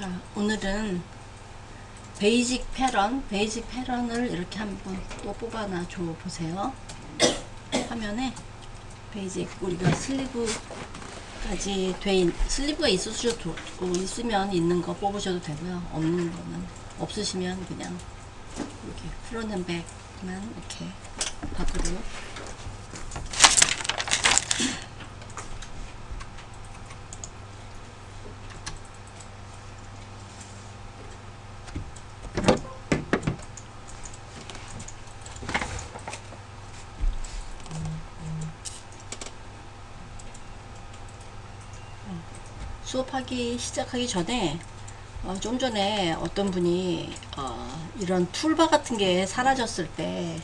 자, 오늘은 베이직 패런을 이렇게 한번 또 뽑아놔 줘 보세요. 화면에 베이직, 우리가 슬리브까지 슬리브가 있으셔도 있으면 있는 거 뽑으셔도 되고요. 없는 거는 없으시면 그냥 이렇게 풀어낸 백만 이렇게 밖으로. 수업하기 시작하기 전에 좀 전에 어떤 분이 이런 툴바 같은 게 사라졌을 때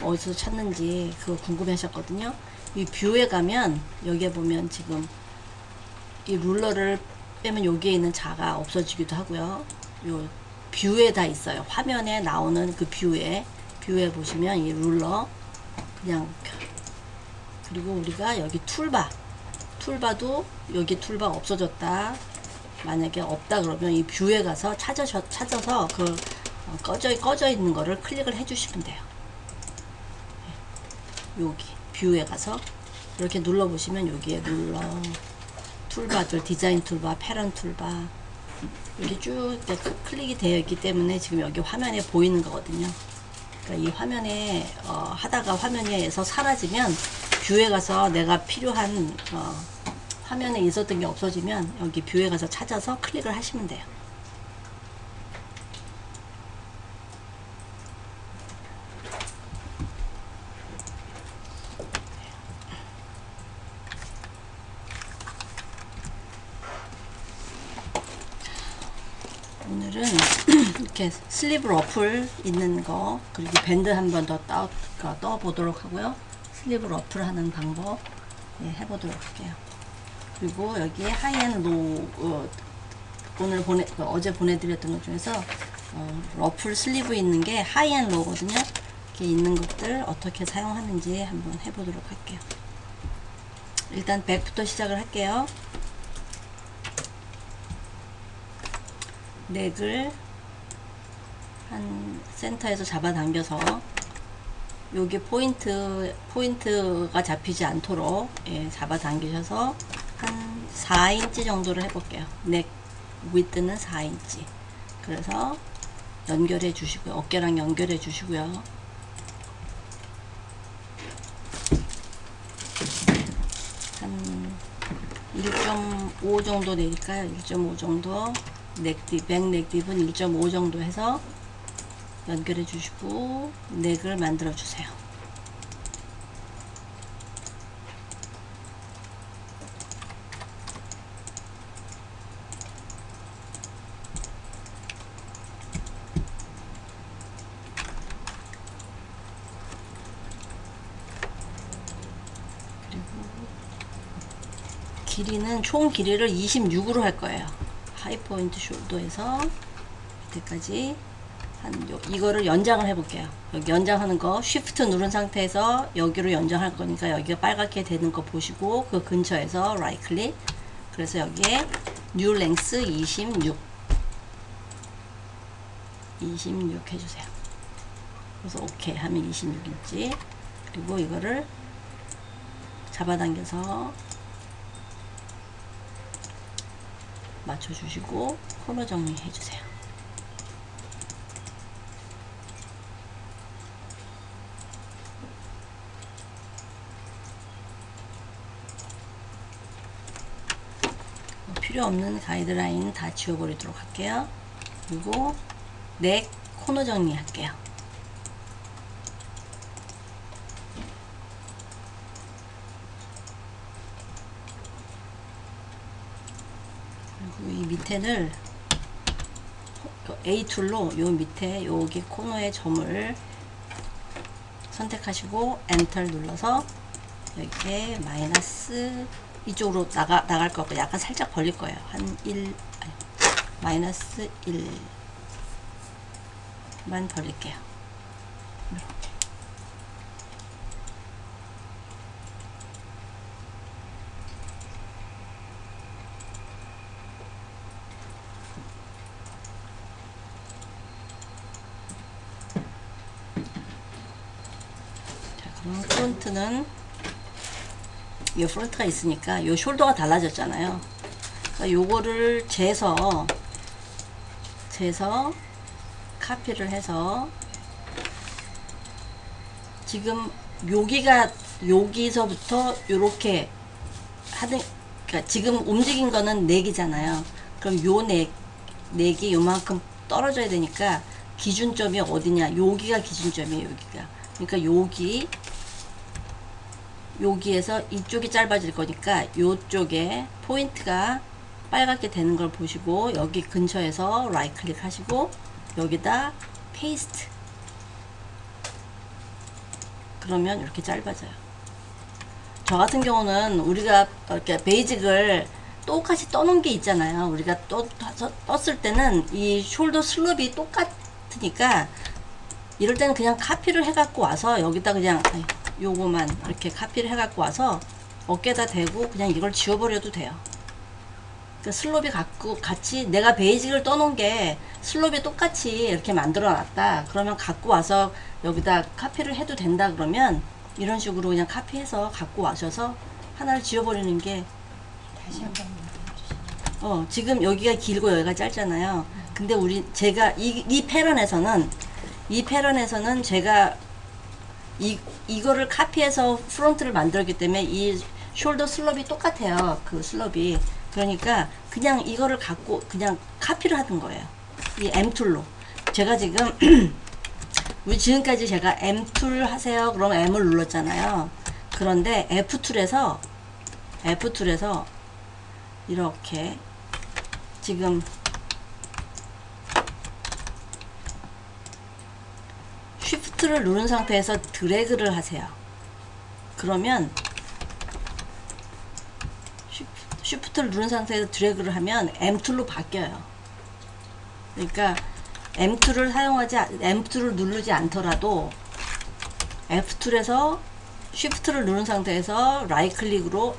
어디서 찾는지 그거 궁금해 하셨거든요. 이 뷰에 가면 여기에 보면 지금 이 룰러를 빼면 여기에 있는 자가 없어지기도 하고요. 요 뷰에 다 있어요. 화면에 나오는 그 뷰에 보시면 이 룰러 그냥, 그리고 우리가 여기 툴바도 여기 툴바 없어졌다, 만약에 없다 그러면 이 뷰에 가서 찾아서 그 꺼져 있는 거를 클릭을 해 주시면 돼요. 여기 뷰에 가서 이렇게 눌러 보시면 여기에 룰러 툴바들, 디자인 툴바, 패런 툴바 이렇게 쭉 클릭이 되어 있기 때문에 지금 여기 화면에 보이는 거거든요. 그러니까 이 화면에 하다가 화면에서 사라지면 뷰에 가서 내가 필요한 화면에 있었던 게 없어지면 여기 뷰에 가서 찾아서 클릭을 하시면 돼요. 오늘은 이렇게 슬리브 러플 있는 거, 그리고 밴드 한 번 더 떠 보도록 하고요. 슬리브 러플 하는 방법 해보도록 할게요. 그리고 여기에 하이앤 로우, 오늘 어제 보내드렸던 것 중에서 러플 슬리브 있는 게 하이앤 로우거든요. 이렇게 있는 것들 어떻게 사용하는지 한번 해보도록 할게요. 일단 백부터 시작을 할게요. 넥을 한 센터에서 잡아당겨서 여기 포인트가 잡히지 않도록 잡아당기셔서 한 4인치 정도를 해볼게요. 넥 위드는 4인치. 그래서 연결해 주시고요. 어깨랑 연결해 주시고요. 한 1.5 정도 내릴까요? 1.5 정도. 백넥딥은 1.5 정도 해서 연결해 주시고 넥을 만들어 주세요. 그리고 길이는 총 길이를 26으로 할 거예요. 하이포인트 숄더에서 밑에까지 이거를 연장을 해 볼게요. 여기 연장하는 거 쉬프트 누른 상태에서 여기로 연장할 거니까 여기가 빨갛게 되는 거 보시고 그 근처에서 라이트 클릭, 그래서 여기에 뉴 랭스 26 해주세요. 그래서 오케이 하면 26인치. 그리고 이거를 잡아당겨서 맞춰주시고 코너 정리해주세요. 필요 없는 가이드라인 다 지워버리도록 할게요. 그리고 넥 코너 정리할게요. 그리고 이 밑에를 A 툴로 요 밑에 여기 코너의 점을 선택하시고 엔터를 눌러서 여기에 마이너스, 이쪽으로 나갈 것 같고 약간 살짝 벌릴 거예요. 한 마이너스 1만 벌릴게요. 이렇게. 프론트는 이 프론트가 있으니까 이 숄더가 달라졌잖아요. 그러니까 요거를 재서 카피를 해서 지금 여기서부터 요렇게 하는, 그러니까 지금 움직인 거는 넥이잖아요. 그럼 요 넥이 요만큼 떨어져야 되니까 기준점이 어디냐, 여기가 기준점이에요. 여기가. 그러니까 여기에서 이쪽이 짧아질 거니까 요쪽에 포인트가 빨갛게 되는 걸 보시고 여기 근처에서 라이트 클릭 하시고 여기다 페이스트, 그러면 이렇게 짧아져요. 저 같은 경우는 우리가 이렇게 베이직을 똑같이 떠놓은 게 있잖아요. 우리가 떴을 때는 이 숄더 슬롭이 똑같으니까 이럴 때는 그냥 카피를 해갖고 와서 여기다 그냥 요거만 이렇게 카피를 해갖고 와서 어깨에다 대고 그냥 이걸 지워버려도 돼요. 그 슬롭이 같이 내가 베이직을 떠놓은 게 슬롭이 똑같이 이렇게 만들어 놨다. 그러면 갖고 와서 여기다 카피를 해도 된다. 그러면 이런 식으로 그냥 카피해서 갖고 와셔서 하나를 지워버리는 게. 다시 한번 해주시면. 지금 여기가 길고 여기가 짧잖아요. 근데 제가 이 패런에서는 제가 이거를 카피해서 프론트를 만들었기 때문에 이 숄더 슬롭이 똑같아요. 그 슬롭이. 그러니까 그냥 이거를 갖고 그냥 카피를 하는 거예요. 이 M 툴로. 제가 지금 지금까지 제가 M 툴 하세요. 그럼 M을 눌렀잖아요. 그런데 F 툴에서 이렇게 지금 쉬프트를 누른 상태에서 드래그를 하세요. 그러면 쉬프트를 누른 상태에서 드래그를 하면 M 툴로 바뀌어요. 그러니까 M 툴을 누르지 않더라도 F 툴에서 쉬프트를 누른 상태에서 라이트 클릭으로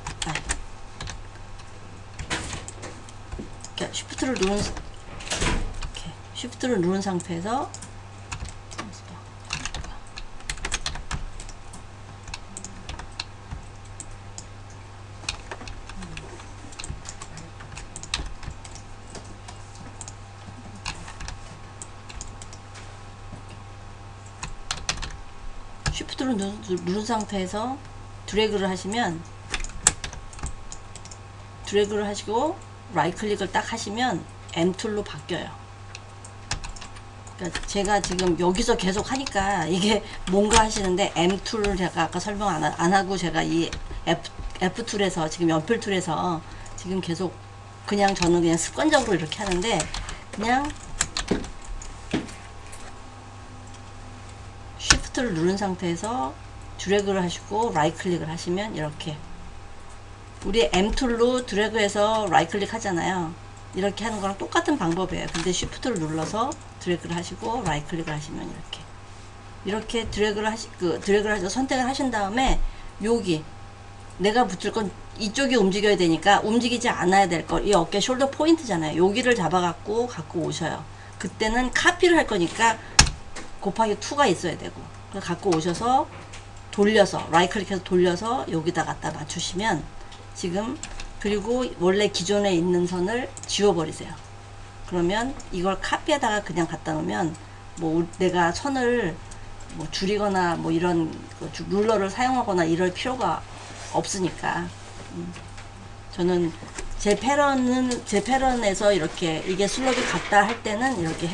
쉬프트를 누른 상태에서 쉬프트를 누른 상태에서 드래그를 하시고 라이트 클릭을 딱 하시면 M 툴로 바뀌어요. 그러니까 제가 지금 여기서 계속 하니까 이게 뭔가 하시는데 M 툴을 제가 아까 설명 안 하고 제가 이 F 툴에서 지금 연필 툴에서 지금 계속 저는 그냥 습관적으로 이렇게 하는데 그냥 쉬프트를 누른 상태에서 드래그를 하시고 라이트 클릭을 하시면 이렇게 우리 M 툴로 드래그해서 라이트 클릭 하잖아요. 이렇게 하는 거랑 똑같은 방법이에요. 근데 쉬프트를 눌러서 드래그를 하시고 라이트 클릭을 하시면 이렇게 드래그를 하셔서 선택을 하신 다음에 여기 내가 붙일 건 이쪽이 움직여야 되니까 움직이지 않아야 될 거, 이 어깨 숄더 포인트잖아요. 여기를 잡아갖고 갖고 오셔요. 그때는 카피를 할 거니까 곱하기 2가 있어야 되고 갖고 오셔서 돌려서 라이트 클릭해서 돌려서 여기다 갖다 맞추시면 지금, 그리고 원래 기존에 있는 선을 지워버리세요. 그러면 이걸 카피에다가 그냥 갖다 놓으면 뭐 내가 선을 뭐 줄이거나 뭐 이런 룰러를 사용하거나 이럴 필요가 없으니까. 저는 제 패런에서 이렇게 이게 슬롭이 같다 할 때는 이렇게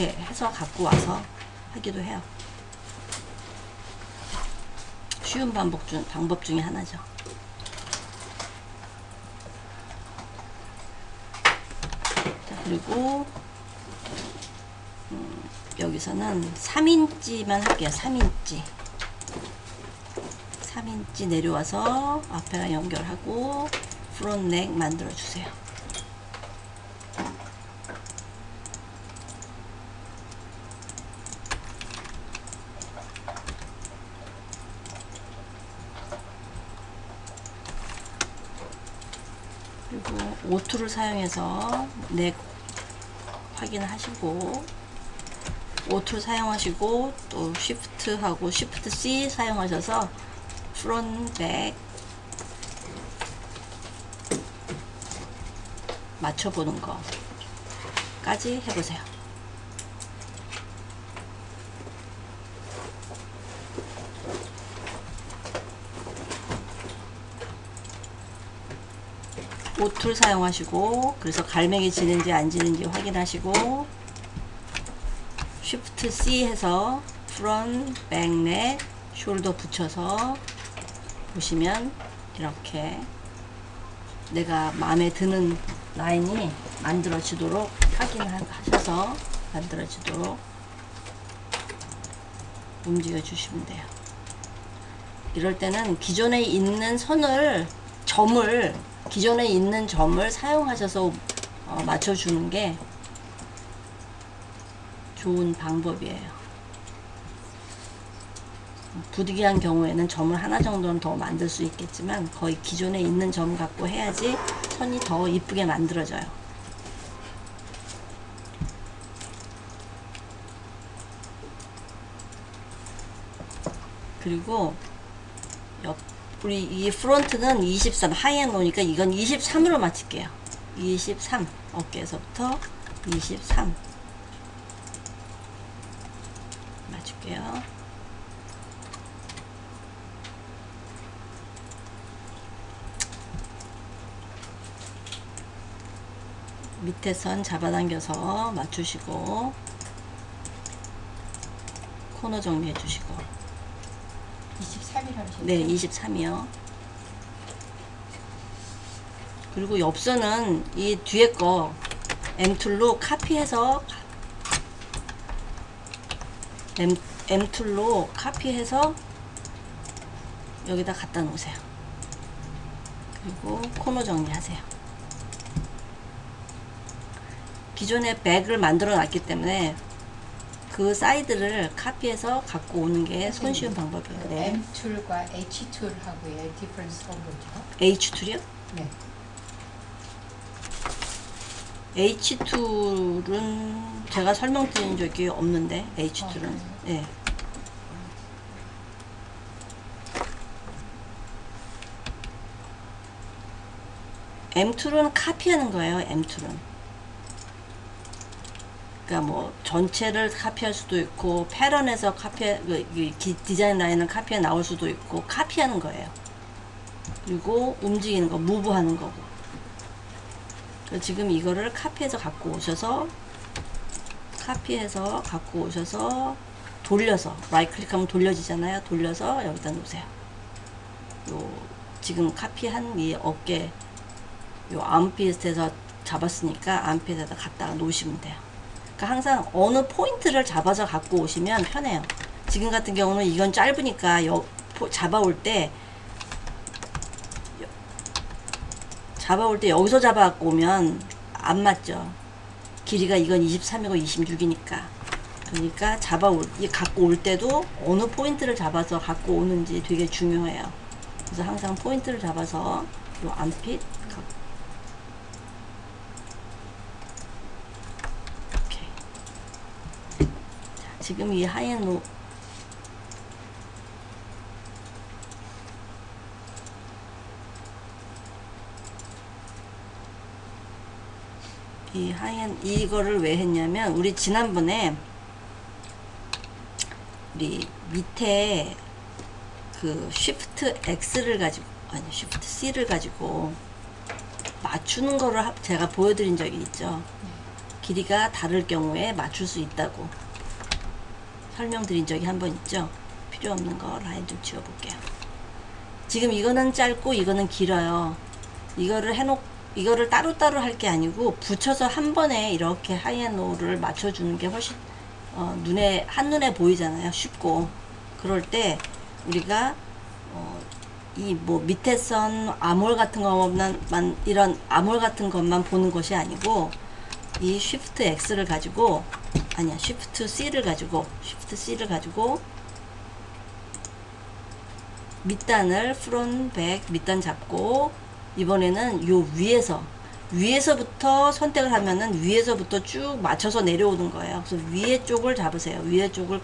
해서 갖고 와서 하기도 해요. 쉬운 방법 중에 하나죠. 자, 그리고 여기서는 3인치만 할게요. 3인치 내려와서 앞에랑 연결하고 프론트 넥 만들어 주세요. 그리고 오툴을 사용해서 넥 확인하시고 오툴 사용하시고 또 쉬프트하고 쉬프트 C 사용하셔서 프론트 백 맞춰보는 거까지 해보세요. 오툴 사용하시고, 그래서 갈매기 지는지 안 지는지 확인하시고, 쉬프트 C 해서 프론트 백넷 숄더 붙여서 보시면 이렇게 내가 마음에 드는 라인이 만들어지도록 확인하셔서 만들어지도록 움직여 주시면 돼요. 이럴 때는 기존에 있는 점을 기존에 있는 점을 사용하셔서 맞춰주는 게 좋은 방법이에요. 부득이한 경우에는 점을 하나 정도는 더 만들 수 있겠지만 거의 기존에 있는 점 갖고 해야지 선이 더 이쁘게 만들어져요. 그리고 우리 이 프론트는 23 하이엔 놓으니까 이건 23으로 맞출게요. 23 어깨에서부터 23 맞출게요. 밑에 선 잡아당겨서 맞추시고 코너 정리해 주시고 23이라고 하셨죠? 네, 23이요. 그리고 옆선은 이 뒤에 거 M툴로 카피해서 M툴로 카피해서 여기다 갖다 놓으세요. 그리고 코너 정리하세요. 기존에 백을 만들어 놨기 때문에 그 사이드를 카피해서 갖고 오는 게 손쉬운 방법이에요. 네. M 툴과 H 툴하고의 디퍼런스가 뭐죠? H 툴이요? 네. H 툴은 제가 설명드린 적이 없는데 H 툴은 네. M 툴은 카피하는 거예요. M 툴은. 그러니까 뭐 전체를 카피할 수도 있고 패런에서 디자인 라인을 카피해 나올 수도 있고 카피하는 거예요. 그리고 움직이는 거, 무브하는 거고. 지금 이거를 카피해서 갖고 오셔서 돌려서 라이트 클릭하면 돌려지잖아요. 돌려서 여기다 놓으세요. 요 지금 카피한 이 어깨 요 암핏에서 잡았으니까 암핏에다 갖다가 놓으시면 돼요. 그러니까 항상 어느 포인트를 잡아서 갖고 오시면 편해요. 지금 같은 경우는 이건 짧으니까 잡아올 때 여기서 잡아 갖고 오면 안 맞죠. 길이가 이건 23이고 26이니까. 그러니까 갖고 올 때도 어느 포인트를 잡아서 갖고 오는지 되게 중요해요. 그래서 항상 포인트를 잡아서 요 암핏 지금 이 하이엔로 이거를 왜 했냐면 우리 지난번에 우리 밑에 그 쉬프트 X를 가지고 쉬프트 C를 가지고 맞추는 거를 제가 보여드린 적이 있죠. 길이가 다를 경우에 맞출 수 있다고 설명드린 적이 한 번 있죠. 필요 없는 거 라인 좀 지워볼게요. 지금 이거는 짧고 이거는 길어요. 이거를 따로따로 할 게 아니고 붙여서 한 번에 이렇게 하이앤로우를 맞춰주는 게 훨씬 한눈에 보이잖아요. 쉽고. 그럴 때 우리가 이 뭐 밑에 선 암홀 같은 것만 이런 암홀 같은 것만 보는 것이 아니고 이 쉬프트 X를 가지고 쉬프트 C를 가지고 밑단을 프론트 백 밑단 잡고 이번에는 요 위에서 위에서부터 선택을 하면은 위에서부터 쭉 맞춰서 내려오는 거예요. 그래서 위에 쪽을 잡으세요. 위에 쪽을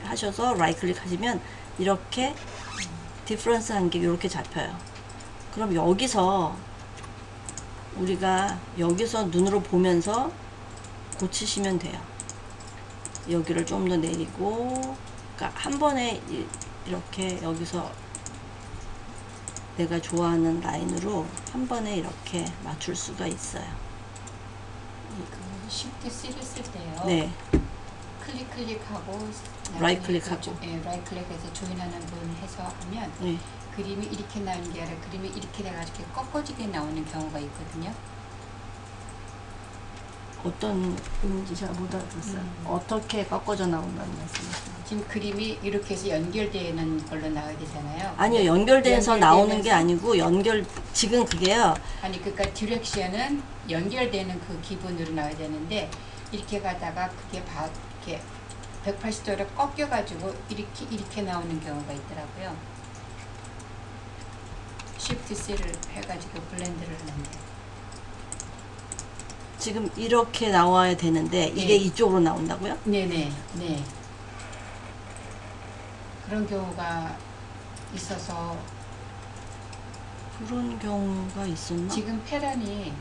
하셔서 라이트 클릭 하시면 이렇게 디퍼런스 한 게 이렇게 잡혀요. 그럼 여기서 우리가 여기서 눈으로 보면서 고치시면 돼요. 여기를 좀 더 내리고, 그러니까 한 번에 이렇게 여기서 내가 좋아하는 라인으로 한 번에 이렇게 맞출 수가 있어요. 그 Shift C를 쓸 때요. 네. 클릭하고 라이트 클릭하고. 예, 라이트 클릭해서 조인하는 분 해서 하면 네. 그림이 이렇게 나오는 게 아니라 그림이 이렇게 돼가지고 꺾어지게 나오는 경우가 있거든요. 어떤 의미인지 제가 못 알아들었어요. 어떻게 꺾어져 나온다는 말씀이세요? 지금 그림이 이렇게 해서 연결되는 걸로 나와야 되잖아요. 아니요, 연결돼서 나오는 게 아니고 지금 그게요. 아니 그러니까 디렉션은 연결되는 그 기분으로 나와야 되는데 이렇게 가다가 그게 이렇게 180도로 꺾여가지고 이렇게 나오는 경우가 있더라고요. Shift C를 해가지고 블렌드를 하는데. 지금 이렇게 나와야 되는데 이게 네. 이쪽으로 나온다고요? 네네 네. 그런 경우가 있어서 그런 경우가 있었나? 지금 패런이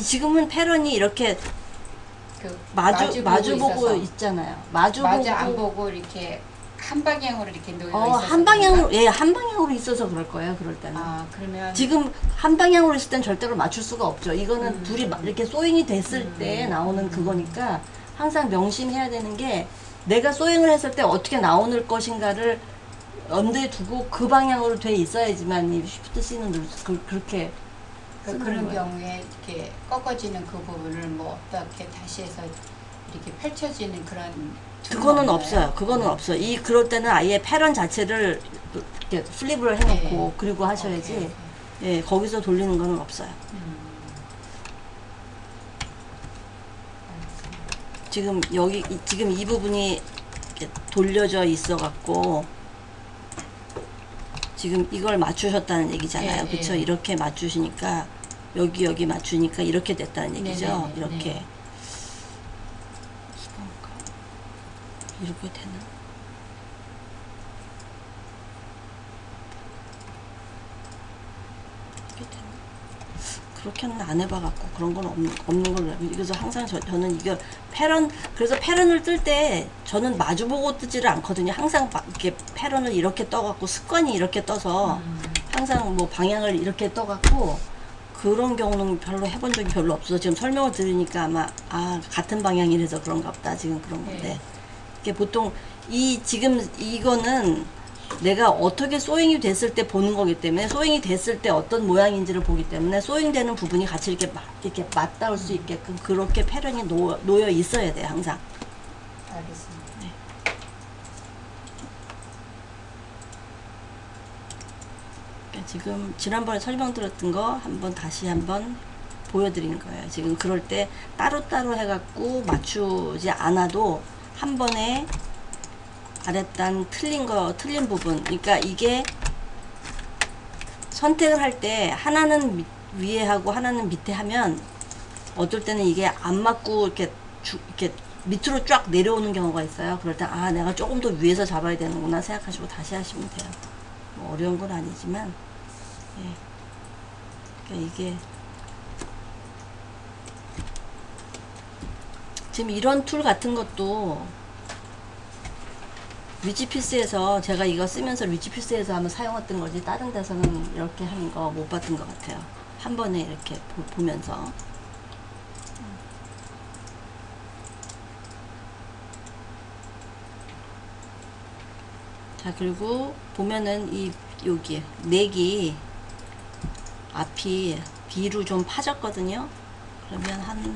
지금은 패런이 이렇게 그 마주 보고 있어서 있잖아요. 마주 안 보고 이렇게 한 방향으로 이렇게 놓여 있어서 한 방향으로, 예, 한 방향으로 있어서 그럴 거예요. 그럴 때는. 아 그러면 지금 한 방향으로 있을 땐 절대로 맞출 수가 없죠. 이거는 둘이 이렇게 소잉이 됐을 때 나오는 그거니까 항상 명심해야 되는 게 내가 소잉을 했을 때 어떻게 나오는 것인가를 염두에 두고 그 방향으로 돼 있어야지만 이 Shift C는 그렇게 쓰는 그런 거예요. 경우에 이렇게 꺾어지는 그 부분을 뭐 어떻게 다시 해서 이렇게 펼쳐지는 그런 그거는 없나요? 없어요. 그거는 없어요. 그럴 때는 아예 패런 자체를 이렇게 플립을 해놓고 네. 그리고 하셔야지. 오케이. 예, 거기서 돌리는 거는 없어요. 알겠습니다. 지금 이 부분이 이렇게 돌려져 있어 갖고 지금 이걸 맞추셨다는 얘기잖아요. 예, 그쵸? 예. 이렇게 맞추시니까 여기 맞추니까 이렇게 됐다는 얘기죠. 네네네, 이렇게. 네. 이렇게 되나? 이렇게 되나? 그렇게는 안 해봐갖고 그런 건 없는 걸로 알고. 그래서 항상 저는 이거 그래서 패런을 뜰 때 저는 마주보고 뜨지를 않거든요. 항상 이렇게 패런을 이렇게 떠갖고 습관이 이렇게 떠서 항상 뭐 방향을 이렇게 떠갖고 그런 경우는 별로 해본 적이 별로 없어서 지금 설명을 들으니까 아마 같은 방향이라서 그런가 보다 지금 그런 건데. 네. 이게 보통 지금 이거는 내가 어떻게 소잉이 됐을 때 보는 거기 때문에 소잉이 됐을 때 어떤 모양인지를 보기 때문에 소잉되는 부분이 같이 이렇게 맞닿을 수 있게끔 그렇게 패런이 놓여 있어야 돼요, 항상. 알겠습니다. 네. 그러니까 지금 지난번에 설명드렸던 거 다시 한번 보여드린 거예요. 지금 그럴 때 따로따로 해갖고 맞추지 않아도 한 번에 아랫단 틀린 부분. 그러니까 이게 선택을 할 때 하나는 위에 하고 하나는 밑에 하면 어떨 때는 이게 안 맞고 이렇게 밑으로 쫙 내려오는 경우가 있어요. 그럴 때 내가 조금 더 위에서 잡아야 되는구나 생각하시고 다시 하시면 돼요. 뭐 어려운 건 아니지만, 예. 그러니까 이게 지금 이런 툴 같은 것도 위치피스에서 제가 이거 쓰면서 위치피스에서 한번 사용했던 거지 다른 데서는 이렇게 하는 거 못 봤던 것 같아요. 한 번에 이렇게 보면서. 자, 그리고 보면은 여기 넥이 앞이 B로 좀 파졌거든요. 그러면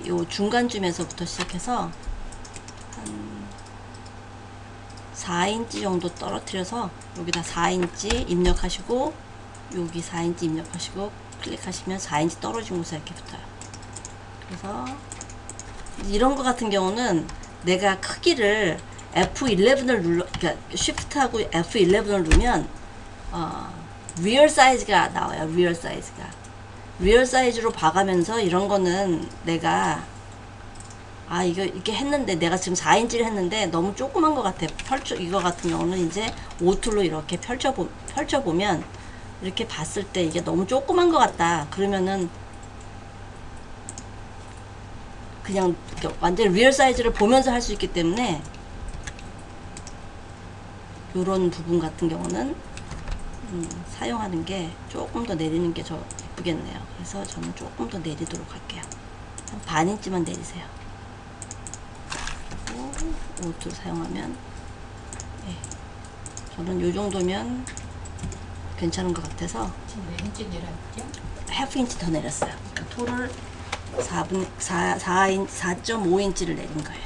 요 중간쯤에서부터 시작해서 한 4인치 정도 떨어뜨려서 여기다 4인치 입력하시고 여기 4인치 입력하시고 클릭하시면 4인치 떨어진 곳에 이렇게 붙어요. 그래서 이런 거 같은 경우는 내가 크기를 F11을 그러니까 Shift하고 F11을 누르면 real 사이즈가 나와요. real 사이즈가. 리얼 사이즈로 봐가면서 이런 거는 내가 이거 이렇게 했는데 내가 지금 4인치를 했는데 너무 조그만 것 같아. 이거 같은 경우는 이제 오툴로 이렇게 펼쳐보면 이렇게 봤을 때 이게 너무 조그만 것 같다. 그러면은 그냥 완전 리얼 사이즈를 보면서 할 수 있기 때문에 요런 부분 같은 경우는 사용하는 게 조금 더 내리는 게 더 예쁘겠네요. 그래서 저는 조금 더 내리도록 할게요. 한 반 인치만 내리세요. 오토 사용하면 저는 요 정도면 괜찮은 것 같아서 지금 몇 인치 내렸죠? 하프 인치 더 내렸어요. 그러니까 토를 4.5인치를 내린 거예요.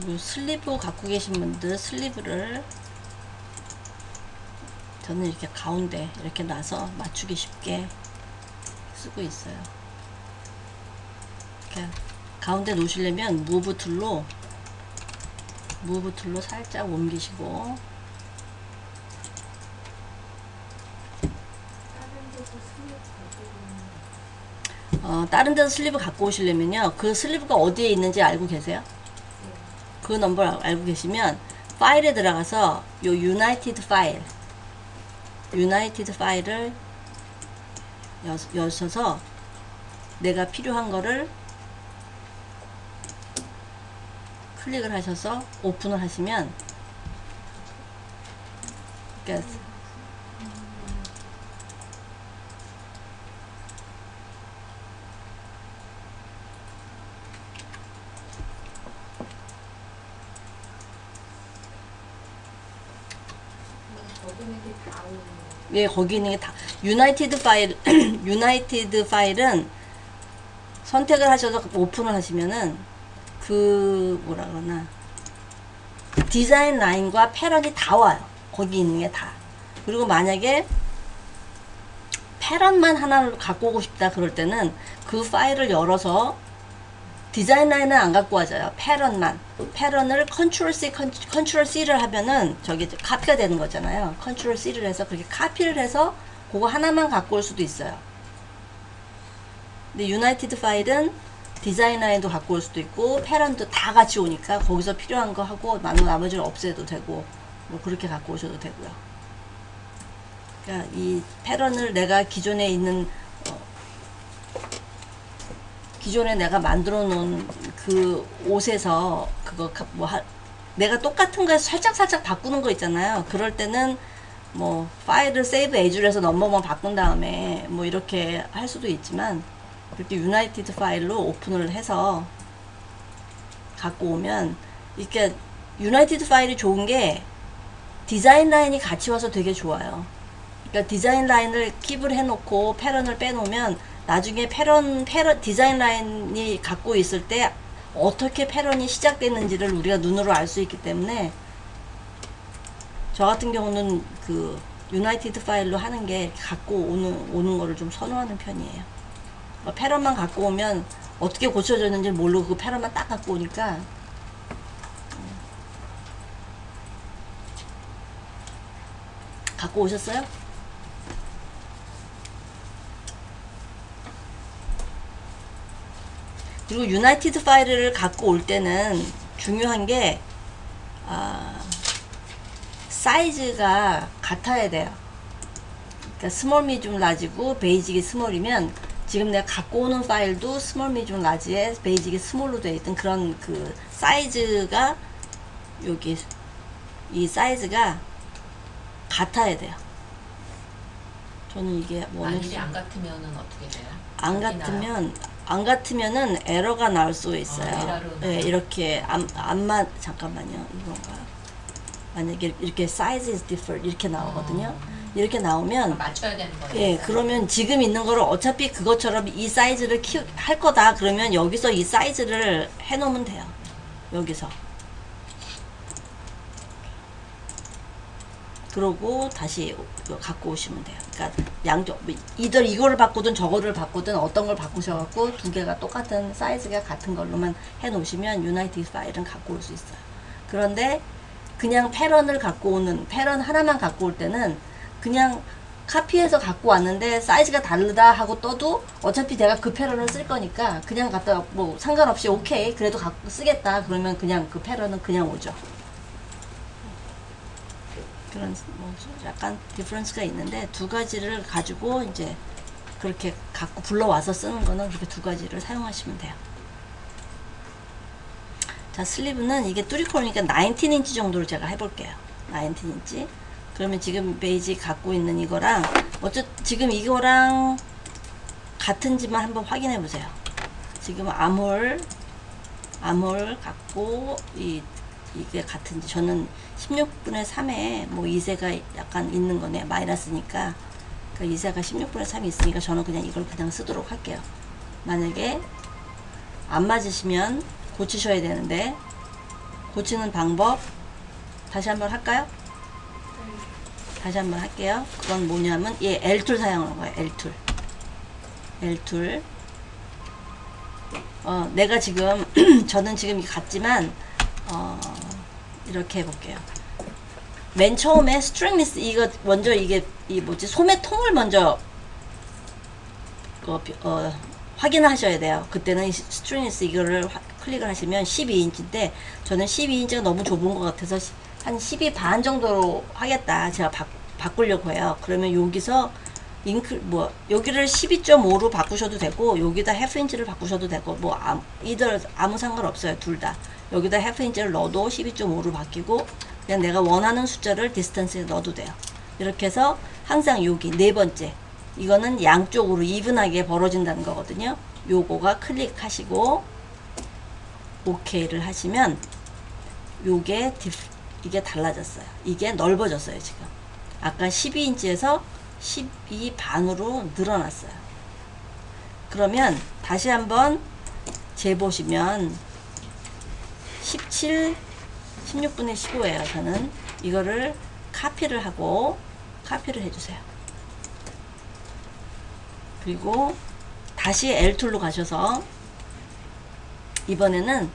그리고 슬리브 갖고 계신 분들 슬리브를 저는 이렇게 가운데 이렇게 놔서 맞추기 쉽게 쓰고 있어요. 이렇게 가운데 놓으시려면 무브 툴로 살짝 옮기시고 다른 데서 슬리브 갖고 오시려면요 그 슬리브가 어디에 있는지 알고 계세요? 그 넘버 알고 계시면 파일에 들어가서 요 유나이티드 파일을 여셔서 내가 필요한 거를 클릭을 하셔서 오픈을 하시면 그러니까 예, 거기 있는 게 다 유나이티드 파일은 선택을 하셔서 오픈을 하시면은 그 뭐라 그러나 디자인 라인과 패런이 다 와요. 거기 있는 게 다. 그리고 만약에 패런만 하나를 갖고 오고 싶다 그럴 때는 그 파일을 열어서 디자인 라인은 안 갖고 와져요. 패런을 컨트롤 C를 하면은 저기 카피가 되는 거잖아요. 컨트롤 C를 해서 그렇게 카피를 해서 그거 하나만 갖고 올 수도 있어요. 근데 유나이티드 파일은 디자인 라인도 갖고 올 수도 있고 패런도 다 같이 오니까 거기서 필요한 거 하고 나머지를 없애도 되고 뭐 그렇게 갖고 오셔도 되고요. 그러니까 이 패런을 내가 기존에 내가 만들어 놓은 그 옷에서 그거 내가 똑같은 거에 살짝 바꾸는 거 있잖아요. 그럴 때는 뭐 파일을 세이브 에이즈로 해서 넘버만 바꾼 다음에 뭐 이렇게 할 수도 있지만 이렇게 유나이티드 파일로 오픈을 해서 갖고 오면 이렇게 유나이티드 파일이 좋은 게 디자인 라인이 같이 와서 되게 좋아요. 그러니까 디자인 라인을 킵을 해놓고 패런을 빼놓으면 나중에 디자인 라인이 갖고 있을 때 어떻게 패런이 시작됐는지를 우리가 눈으로 알 수 있기 때문에 저 같은 경우는 그 유나이티드 파일로 하는 게 갖고 오는 거를 좀 선호하는 편이에요. 패런만 갖고 오면 어떻게 고쳐졌는지 모르고 그 패런만 딱 갖고 오니까 갖고 오셨어요? 그리고 유나이티드 파일을 갖고 올 때는 중요한 게 사이즈가 같아야 돼요. 그러니까 스몰, 미디움, 라지고 베이직이 스몰이면 지금 내가 갖고 오는 파일도 스몰, 미디움, 라지에 베이직이 스몰로 되어 있던 그런 그 사이즈가 여기 이 사이즈가 같아야 돼요. 저는 이게 만일이 안 같으면은 어떻게 돼요? 안 바뀌나요? 같으면은 에러가 나올 수 있어요. 에러로 네, 이렇게 안만 잠깐만요. 이건가? 만약에 이렇게 size is different 이렇게 나오거든요. 이렇게 나오면 맞춰야 되는 거예요. 예, 그러면 지금 있는 거를 어차피 그것처럼 이 사이즈를 할 거다. 그러면 여기서 이 사이즈를 해 놓으면 돼요. 여기서. 그러고 다시 갖고 오시면 돼요. 그러니까 양쪽 이거를 바꾸든 저거를 바꾸든 어떤 걸 바꾸셔갖고 두 개가 똑같은 사이즈가 같은 걸로만 해 놓으시면 유나이티드 파일은 갖고 올 수 있어요. 그런데 그냥 패런 하나만 갖고 올 때는 그냥 카피해서 갖고 왔는데 사이즈가 다르다 하고 떠도 어차피 내가 그 패런을 쓸 거니까 그냥 갖다 뭐 상관없이 오케이 그래도 갖고 쓰겠다 그러면 그냥 그 패런은 그냥 오죠. 그런 뭐 약간 디퍼런스가 있는데 두 가지를 가지고 이제 그렇게 갖고 불러와서 쓰는 거는 그렇게 두 가지를 사용하시면 돼요. 자, 슬리브는 이게 뚜리콜이니까 19인치 정도로 제가 해볼게요. 19인치. 그러면 지금 베이지 갖고 있는 이거랑 지금 이거랑 같은지만 한번 확인해 보세요. 지금 암홀 갖고 이게 같은지 저는 16분의 3에 뭐 2세가 약간 있는 거네. 마이너스니까 그 2세가 16분의 3이 있으니까 저는 그냥 이걸 그냥 쓰도록 할게요. 만약에 안 맞으시면 고치셔야 되는데 고치는 방법 다시 한번 할까요? 다시 한번 할게요. 그건 뭐냐면 얘 L툴 사용하는 거예요. L툴 내가 지금 저는 지금 같지만 이렇게 해볼게요. 맨 처음에 스트링리스 이거 먼저 이게 소매통을 먼저 확인하셔야 돼요. 그때는 스트링리스 이거를 클릭을 하시면 12인치인데 저는 12인치가 너무 좁은 것 같아서 한 12 반 정도로 하겠다. 제가 바꾸려고 해요. 그러면 여기서 여기를 12.5로 바꾸셔도 되고 여기다 half 인치를 바꾸셔도 되고 뭐 아무 상관없어요. 둘 다. 여기다 half 인치를 넣어도 12.5로 바뀌고 그냥 내가 원하는 숫자를 디스턴스에 넣어도 돼요. 이렇게 해서 항상 여기 네 번째 이거는 양쪽으로 이분하게 벌어진다는 거거든요. 요거가 클릭하시고 OK를 하시면 이게 달라졌어요. 이게 넓어졌어요. 지금 아까 12인치에서 12 반으로 늘어났어요. 그러면 다시 한번 재보시면 16분의 15예요. 저는 이거를 카피를 해주세요. 그리고 다시 L툴로 가셔서 이번에는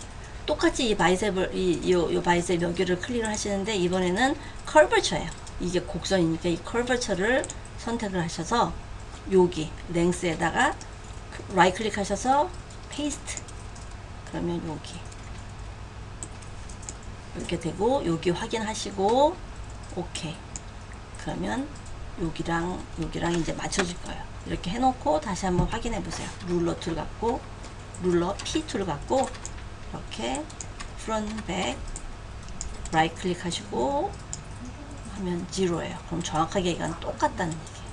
똑같이 이 바이셉을 요 바이셉 여기를 클릭을 하시는데 이번에는 커버처예요. 이게 곡선이니까 이 커버처를 선택을 하셔서 여기 랭스에다가 라이트 클릭하셔서 페이스트 그러면 여기 이렇게 되고 여기 확인하시고 오케이 그러면 여기랑 이제 맞춰질 거예요. 이렇게 해놓고 다시 한번 확인해 보세요. 룰러 P 툴 갖고 이렇게 프론트 백 라이트 클릭하시고 하면 0예요. 그럼 정확하게 이건 똑같다는 얘기예요.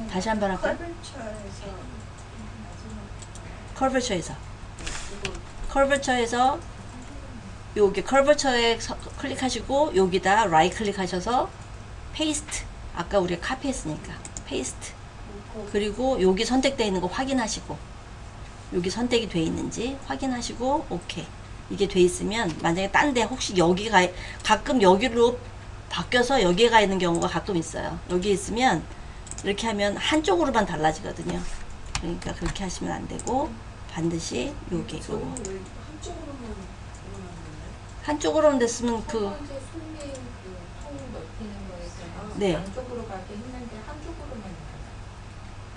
다시 한번 할까요? 커버처에서 여기 커버처에 클릭하시고 여기다 라이트 클릭하셔서 페이스트 아까 우리가 카피했으니까 페이스트 그리고 여기 선택되어 있는 거 확인하시고 여기 선택이 되어 있는지 확인하시고 오케이 이게 돼 있으면 만약에 딴 데 혹시 여기가 가끔 여기로 바뀌어서 여기에 가 있는 경우가 가끔 있어요. 여기 있으면 이렇게 하면 한쪽으로만 달라지거든요. 그러니까 그렇게 하시면 안 되고 반드시 여기 이거 한쪽으로만 됐으면 네 양쪽으로 가게 했는데 한쪽으로만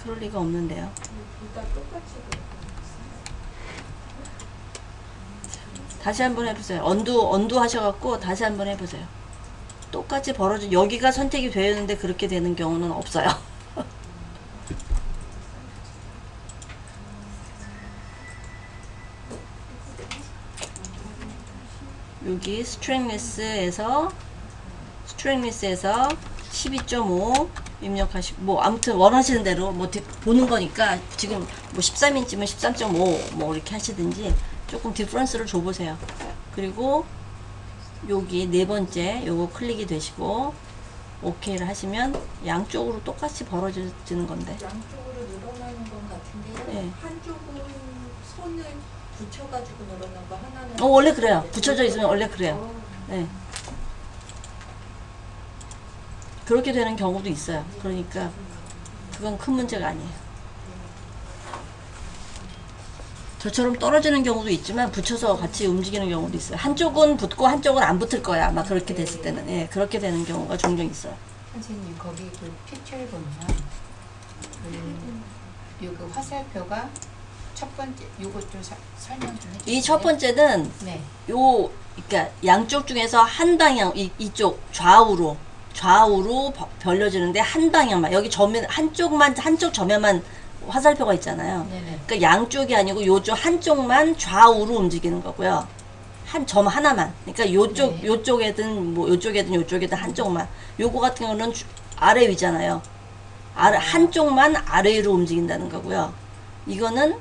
그럴 리가 없는데요. 둘다 똑같이 다시 한번 해보세요. 언두 하셔갖고 다시 한번 해보세요. 똑같이 벌어져 여기가 선택이 되었는데 그렇게 되는 경우는 없어요. 여기 스트링리스에서 12.5 입력하시고, 뭐 아무튼 원하시는 대로 뭐 보는 거니까 지금 뭐 13인치면 13.5 뭐 이렇게 하시든지 조금 디퍼런스를 줘보세요. 그리고 여기 네 번째 요거 클릭이 되시고 OK를 하시면 양쪽으로 똑같이 벌어지는 건데. 양쪽으로 늘어나는 건 같은데요. 네. 한쪽은 손을 붙여가지고 늘어난 거 하나는. 원래 그래요. 붙여져 있으면 원래 그래요. 어, 네. 그렇게 되는 경우도 있어요. 그러니까 그건 큰 문제가 아니에요. 저처럼 떨어지는 경우도 있지만 붙여서 같이 움직이는 경우도 있어요. 한쪽은 붙고 한쪽은 안 붙을 거야. 막 그렇게 됐을 때는. 예, 그렇게 되는 경우가 종종 있어요. 선생님 거기 그 피처를 보면 그 화살표가 첫 번째 요것 좀 설명 좀 해주세요. 이 첫 번째는 네. 그러니까 양쪽 중에서 한 방향, 이쪽 좌우로 벌려지는데 한 방향만, 여기 한쪽 저면만 화살표가 있잖아요. 네네. 그러니까 양쪽이 아니고 요쪽 한쪽만 좌우로 움직이는 거고요. 한 점 하나만. 그러니까 네. 요쪽에든 한쪽만. 요거 같은 경우는 아래 위잖아요. 한쪽만 아래 위로 움직인다는 거고요. 이거는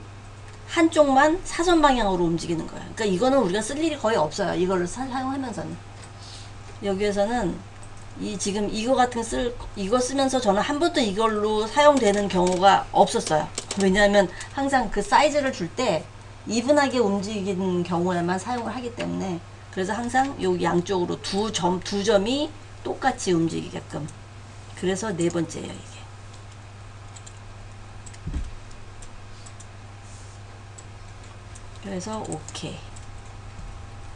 한쪽만 사선 방향으로 움직이는 거예요. 그러니까 이거는 우리가 쓸 일이 거의 없어요. 이거를 사용하면서는. 여기에서는 지금 이거 쓰면서 저는 한 번도 이걸로 사용되는 경우가 없었어요. 왜냐하면 항상 그 사이즈를 줄 때 이분하게 움직이는 경우에만 사용을 하기 때문에. 그래서 항상 여기 양쪽으로 두 점이 똑같이 움직이게끔. 그래서 네 번째예요, 이게. 그래서 오케이.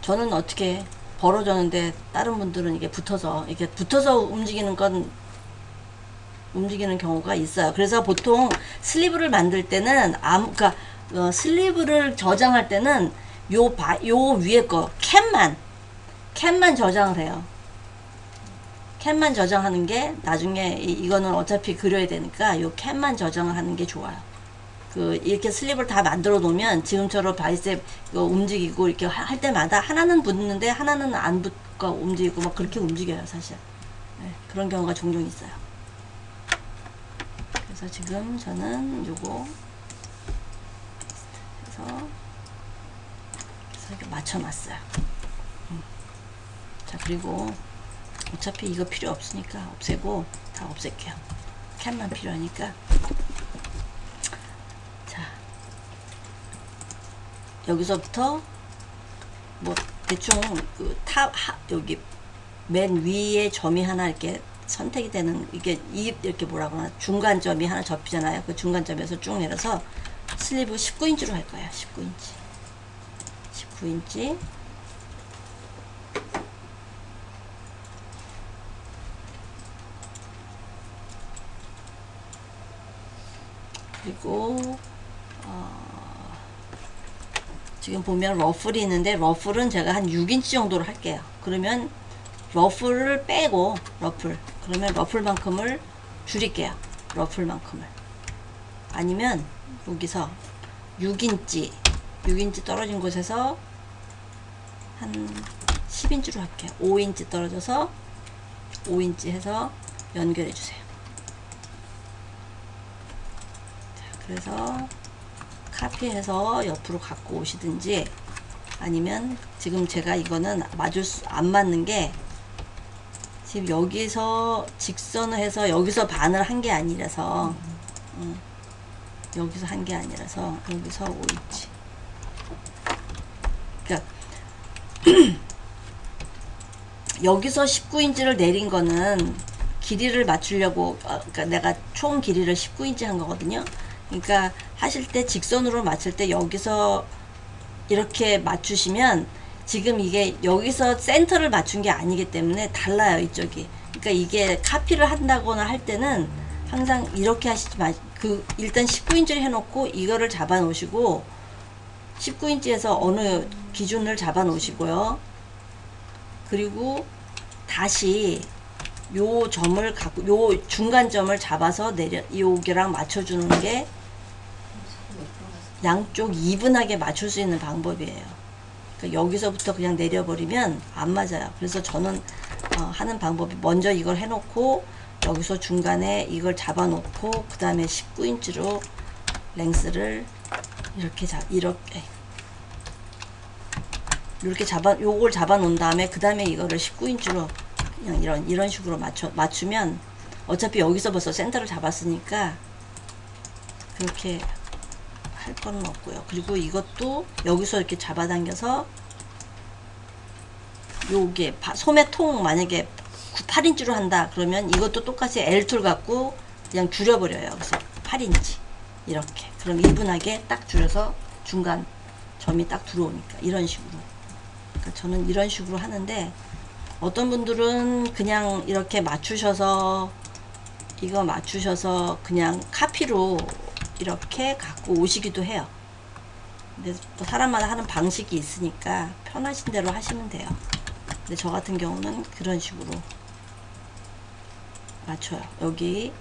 저는 어떻게 벌어졌는데 다른 분들은 이게 붙어서 움직이는 경우가 있어요. 그래서 보통 슬리브를 만들 때는 그러니까 슬리브를 저장할 때는 요 위에 거 캡만 저장을 해요. 캡만 저장하는 게 나중에 이거는 어차피 그려야 되니까 요 캡만 저장을 하는 게 좋아요. 이렇게 슬립을 다 만들어 놓으면 지금처럼 바이셉 움직이고 이렇게 할 때마다 하나는 붙는데 하나는 안 붙고 움직이고 막 그렇게 움직여요, 사실. 네, 그런 경우가 종종 있어요. 그래서 지금 저는 요거 해서 이렇게 맞춰놨어요. 자, 그리고 어차피 이거 필요 없으니까 없애고 다 없앨게요. 캡만 필요하니까. 여기서부터 뭐 대충 여기 맨 위에 점이 하나 이렇게 선택이 되는, 이게 이렇게 뭐라 그러나 중간점이 하나 접히잖아요. 그 중간점에서 쭉 내려서 슬리브 19인치로 할 거예요. 19인치. 그리고 지금 보면 러플이 있는데 러플은 제가 한 6인치 정도로 할게요. 그러면 러플을 빼고 그러면 러플만큼을 줄일게요. 러플만큼을. 아니면 여기서 6인치 떨어진 곳에서 한 10인치로 할게요. 5인치 떨어져서 5인치 해서 연결해 주세요. 자, 그래서 카피해서 옆으로 갖고 오시든지, 아니면 지금 제가 이거는 안 맞는 게, 지금 여기서 직선을 해서 여기서 반을 한 게 아니라서 여기서 한 게 아니라서 여기서 5인치. 그러니까 여기서 19인치를 내린 거는 길이를 맞추려고, 그러니까 내가 총 길이를 19인치 한 거거든요. 그러니까 하실 때 직선으로 맞출 때 여기서 이렇게 맞추시면 지금 이게 여기서 센터를 맞춘 게 아니기 때문에 달라요, 이쪽이. 그러니까 이게 카피를 한다거나 할 때는 항상 이렇게 하시지 일단 19인치를 해놓고 이거를 잡아 놓으시고 19인치에서 어느 기준을 잡아 놓으시고요. 그리고 다시 요 점을 갖고 요 중간점을 잡아서 여기랑 맞춰주는 게 양쪽 이분하게 맞출 수 있는 방법이에요. 그러니까 여기서부터 그냥 내려버리면 안 맞아요. 그래서 저는 하는 방법이 먼저 이걸 해놓고 여기서 중간에 이걸 잡아놓고 그 다음에 19인치로 랭스를 이렇게 요걸 잡아 놓은 다음에 그 다음에 이거를 19인치로 그냥 이런 식으로 맞추면 어차피 여기서 벌써 센터를 잡았으니까 그렇게 할 거는 없고요. 그리고 이것도 여기서 이렇게 잡아당겨서 요게 소매통 만약에 8인치로 한다 그러면 이것도 똑같이 L툴 갖고 그냥 줄여버려요. 그래서 8인치 이렇게 그럼 이분하게 딱 줄여서 중간 점이 딱 들어오니까 이런 식으로. 그러니까 저는 이런 식으로 하는데 어떤 분들은 그냥 이렇게 맞추셔서 이거 맞추셔서 그냥 카피로 이렇게 갖고 오시기도 해요. 근데 또 사람마다 하는 방식이 있으니까 편하신 대로 하시면 돼요. 근데 저 같은 경우는 그런 식으로 맞춰요. 여기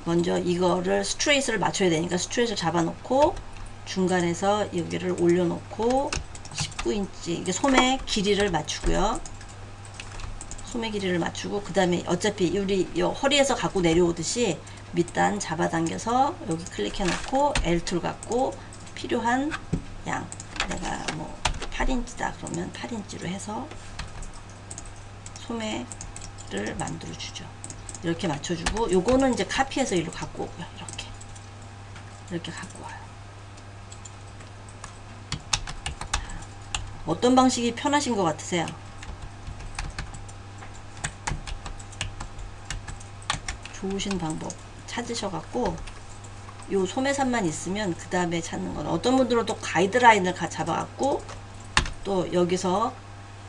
먼저 이거를 스트레이트를 맞춰야 되니까 스트레이트를 잡아놓고 중간에서 여기를 올려놓고 19인치 이게 소매 길이를 맞추고요. 소매 길이를 맞추고 그 다음에 어차피 우리 허리에서 갖고 내려오듯이 밑단 잡아당겨서 여기 클릭해 놓고 L툴 갖고 필요한 양 내가 뭐 8인치다 그러면 8인치로 해서 소매를 만들어 주죠. 이렇게 맞춰주고 요거는 이제 카피해서 이리로 갖고 오고요. 이렇게 갖고 와요. 어떤 방식이 편하신 것 같으세요? 좋으신 방법 찾으셔갖고 요 소매산만 있으면 그 다음에 찾는 건 어떤 분들은 또 가이드라인을 잡아갖고 또 여기서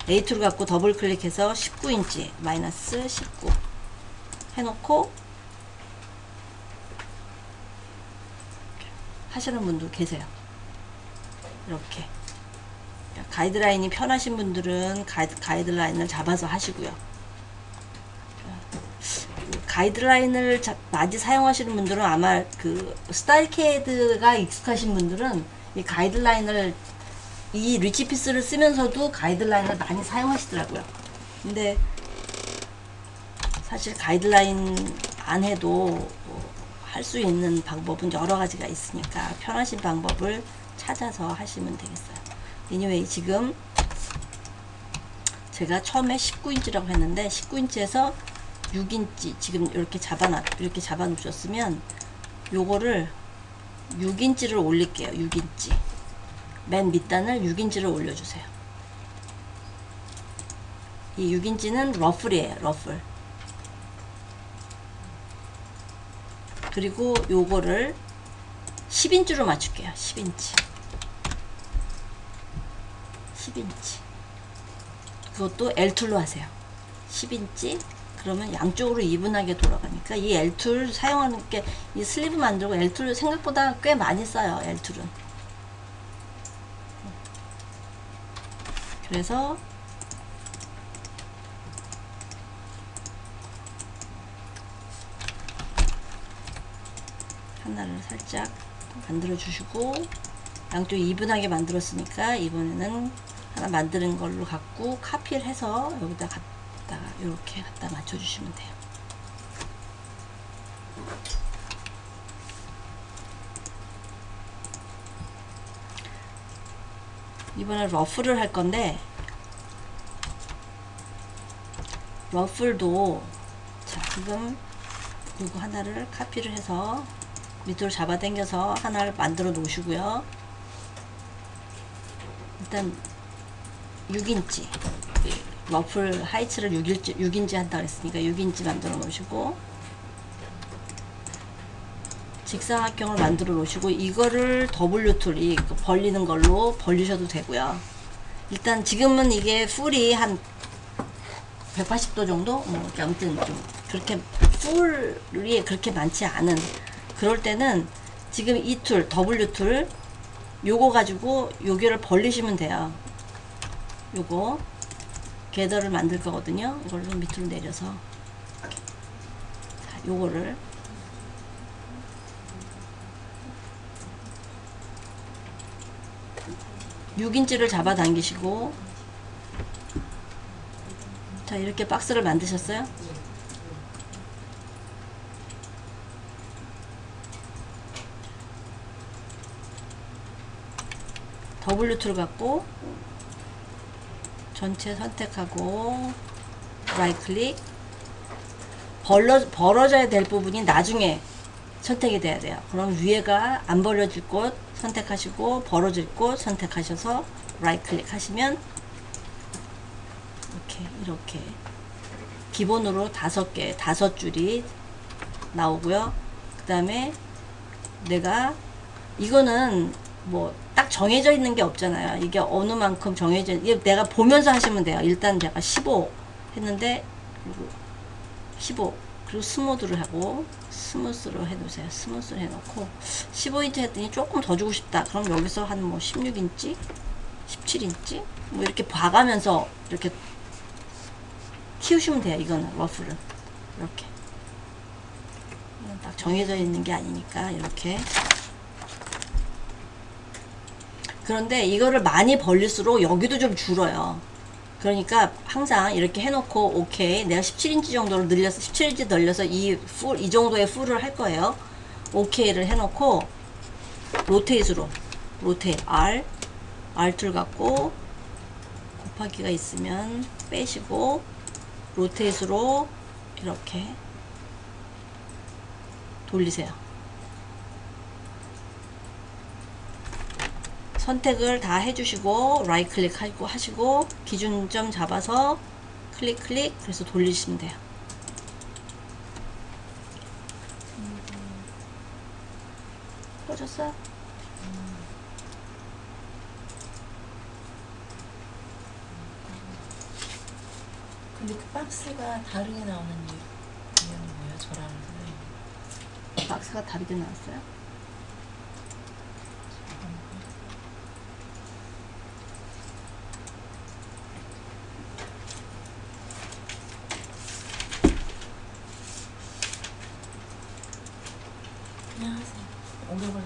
A2를 갖고 더블 클릭해서 19인치 마이너스 19 해놓고 하시는 분도 계세요. 이렇게 가이드라인이 편하신 분들은 가이드라인을 잡아서 하시고요. 가이드라인을 많이 사용하시는 분들은 아마 그 스타일캐드가 익숙하신 분들은 이 가이드라인을 이 리치피스를 쓰면서도 가이드라인을 많이 사용하시더라고요. 근데 사실 가이드라인 안 해도 할 수 있는 방법은 여러 가지가 있으니까 편하신 방법을 찾아서 하시면 되겠어요. anyway 지금 제가 처음에 19인치라고 했는데 19인치에서 6인치 지금 이렇게 잡아 놓으셨으면 요거를 6인치를 올릴게요. 6인치 맨 밑단을 6인치를 올려주세요. 이 6인치는 러플이에요. 러플. 그리고 요거를 10인치로 맞출게요. 10인치 그것도 L툴로 하세요. 10인치 그러면 양쪽으로 이분하게 돌아가니까 이 L툴 사용하는 게 이 슬리브 만들고 L툴 생각보다 꽤 많이 써요. L툴은. 그래서 하나를 살짝 만들어 주시고 양쪽 이분하게 만들었으니까 이번에는 하나 만드는 걸로 갖고 카피를 해서 여기다 갖다가 이렇게 갖다 맞춰 주시면 돼요. 이번에 러플을 할 건데 러플도 자 지금 이거 하나를 카피를 해서 밑으로 잡아 당겨서 하나를 만들어 놓으시고요. 일단 6인치 러플 하이츠를 6인치 한다 그랬으니까 6인치 만들어 놓으시고 직사각형을 만들어 놓으시고 이거를 W툴 벌리는 걸로 벌리셔도 되고요. 일단 지금은 이게 풀이 한 180도 정도? 뭐 아무튼 좀 그렇게 풀이 그렇게 많지 않은 그럴 때는 지금 이 툴 W툴 요거 가지고 여기를 벌리시면 돼요. 요거 게더를 만들 거거든요. 이걸 좀 밑으로 내려서 자, 요거를 6인치를 잡아당기시고, 자, 이렇게 박스를 만드셨어요? W2를 갖고 전체 선택하고 라이트 클릭. 벌어져야 될 부분이 나중에 선택이 돼야 돼요. 그럼 위에가 안 벌어질 곳 선택하시고 벌어질 곳 선택하셔서 라이트 클릭 하시면 이렇게 기본으로 5개, 5줄이 나오고요. 그 다음에 내가 이거는 뭐 딱 정해져 있는 게 없잖아요. 이게 어느 만큼 정해져, 이게 내가 보면서 하시면 돼요. 일단 제가 15 했는데, 그리고 15, 그리고 스무드를 하고, 스무스로 해놓으세요. 스무스를 해놓고, 15인치 했더니 조금 더 주고 싶다. 그럼 여기서 한 뭐 16인치? 17인치? 뭐 이렇게 봐가면서 이렇게 키우시면 돼요. 이거는, 러프를. 이렇게. 딱 정해져 있는 게 아니니까, 이렇게. 그런데 이거를 많이 벌릴수록 여기도 좀 줄어요. 그러니까 항상 이렇게 해놓고 오케이, 내가 17인치 정도로 늘려서 17인치 늘려서 이 정도의 풀을 할 거예요. 오케이를 해놓고 로테이트로 로테이트 R2를 갖고 곱하기가 있으면 빼시고 로테이트로 이렇게 돌리세요. 선택을 다 해주시고 라이트 클릭 하시고 기준점 잡아서 클릭 그래서 돌리시면 돼요. 꺼졌어요? 근데 그 박스가 다르게 나오는 이유는 뭐예요? 저랑 선생님. 박스가 다르게 나왔어요? 그냥 하세요. 오래 걸릴 것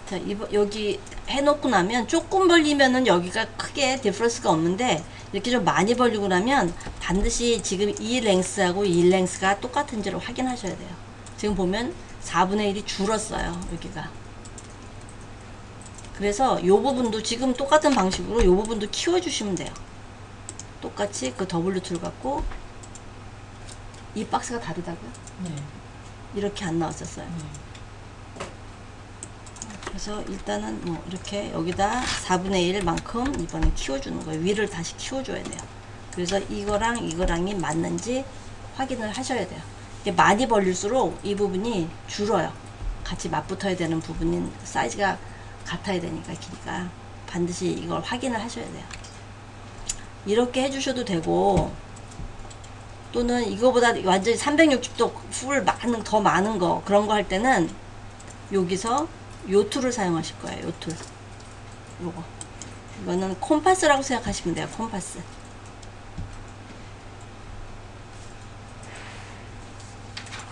같아요. 자, 여기 해놓고 나면 조금 벌리면은 여기가 크게 디퍼런스가 없는데 이렇게 좀 많이 벌리고 나면 반드시 지금 이 랭스하고 이 랭스가 똑같은지를 확인하셔야 돼요. 지금 보면 4분의 1이 줄었어요. 여기가. 그래서 이 부분도 지금 똑같은 방식으로 이 부분도 키워주시면 돼요. 똑같이 그 W2를 갖고 이 박스가 다르다고요? 네. 이렇게 안 나왔었어요. 네. 그래서 일단은 뭐 이렇게 여기다 4분의 1만큼 이번에 키워주는 거예요. 위를 다시 키워줘야 돼요. 그래서 이거랑이 맞는지 확인을 하셔야 돼요. 이게 많이 벌릴수록 이 부분이 줄어요. 같이 맞붙어야 되는 부분인 사이즈가 같아야 되니까 길이가 반드시 이걸 확인을 하셔야 돼요. 이렇게 해주셔도 되고 또는 이거보다 완전히 360도 풀 더 많은 거 그런 거 할 때는 여기서 요 툴을 사용하실 거예요. 요 툴. 요거. 이거는 콤파스라고 생각하시면 돼요. 콤파스.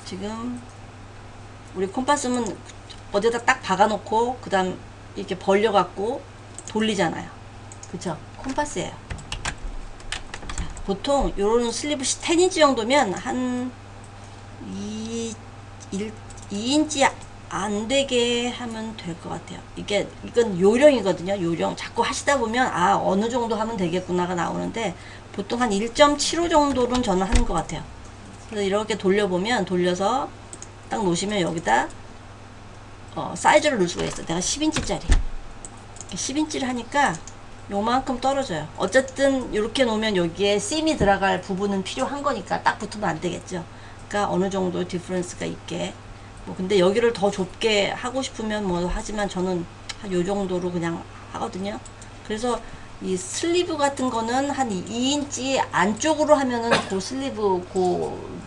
지금 우리 콤파스는 어디다 딱 박아놓고 그 다음 이렇게 벌려갖고 돌리잖아요. 그쵸? 콤파스예요. 자, 보통 요런 슬리브 10인치 정도면 한 2인치 안 되게 하면 될 것 같아요. 이건 요령이거든요. 요령. 자꾸 하시다 보면 아 어느 정도 하면 되겠구나가 나오는데 보통 한 1.75 정도는 저는 하는 것 같아요. 그래서 이렇게 돌려보면 돌려서 딱 놓으시면 여기다 사이즈를 넣을 수가 있어요. 내가 10인치짜리 10인치를 하니까 요만큼 떨어져요. 어쨌든 이렇게 놓으면 여기에 심이 들어갈 부분은 필요한 거니까 딱 붙으면 안 되겠죠. 그러니까 어느 정도 디퍼런스가 있게 뭐 근데 여기를 더 좁게 하고 싶으면 뭐 하지만 저는 한 요 정도로 그냥 하거든요. 그래서 이 슬리브 같은 거는 한 2인치 안쪽으로 하면은 그 슬리브 그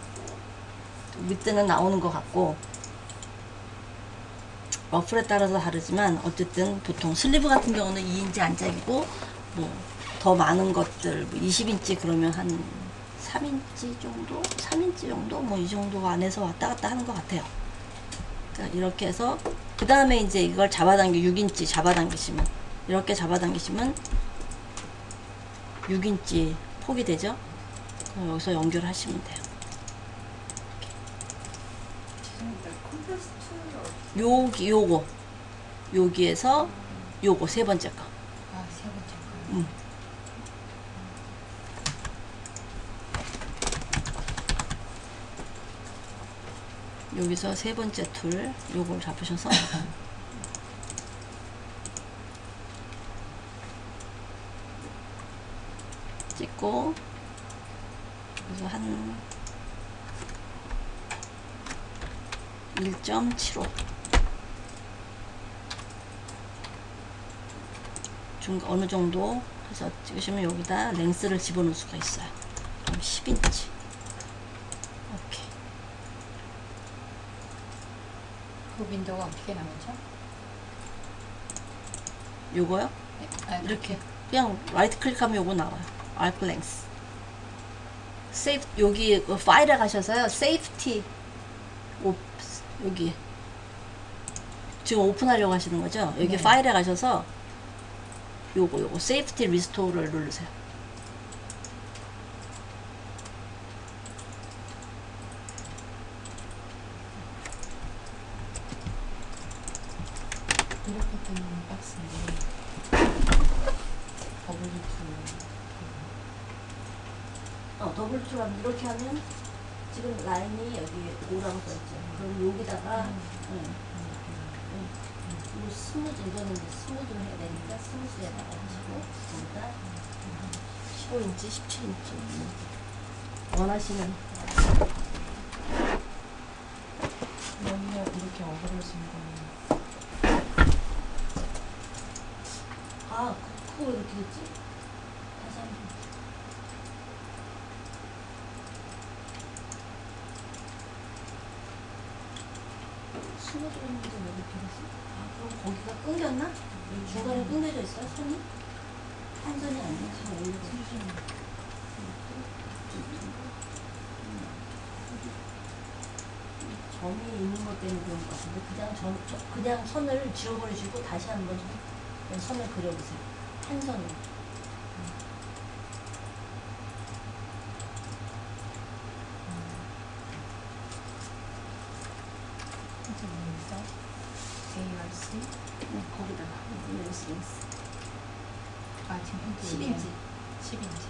밑에는 나오는 것 같고 러플에 따라서 다르지만 어쨌든 보통 슬리브 같은 경우는 2인치 안짝이고 뭐 더 많은 것들 뭐 20인치 그러면 한 3인치 정도? 3인치 정도? 뭐 이 정도 안에서 왔다 갔다 하는 것 같아요. 자, 이렇게 해서 그 다음에 이제 이걸 잡아당겨 6인치 잡아당기시면 이렇게 잡아당기시면 6인치 폭이 되죠. 그럼 여기서 연결하시면 돼요. 죄송합니다. 컴퍼스 툴은 여기에서 요거 세 번째 거. 아, 세 번째 거. 여기서 세 번째 툴 요걸 잡으셔서 찍고 그래서 한 1.75 어느 정도 해서 찍으시면 여기다 랭스를 집어넣을 수가 있어요. 그럼 10인치. 오케이. 그 윈도우가 어떻게 나오죠? 요거요? 네. 아, 이렇게 그냥 라이트 클릭하면 요거 나와요. 알크 랭스. 세이프 여기 그 파일에 가셔서요. 세이프티 여기 지금 오픈하려고 하시는 거죠? 여기 네. 파일에 가셔서 요거 세이프티 리스토어를 누르세요. 이렇게 뜨는 박스인데 더블 툴하면 이렇게 하면 지금 라인이 여기 5라고 써있죠. 그럼 여기다가 이 스무드 이거는 이제 스무드를 해야 되니까 스무드에다가 하시고 여기다 15인치, 17인치 원하시는 여기가 이렇게 어그러진 거는 그거 왜 이렇게 됐지? 다시 한번 스무드 했는데 왜 이렇게 됐어? 그럼 거기가 끊겼나? 여기 중간에 끊겨져 있어요, 선이? 한 선이 아니라 잘 올려서 점이 있는 것 때문에 그런 것 같은데 그냥 선을 지워버리시고 다시 한번 선을 그려보세요. 한 선으로. ARC 거기다가 랭스 아, 지금 현재 10인치. 10인치.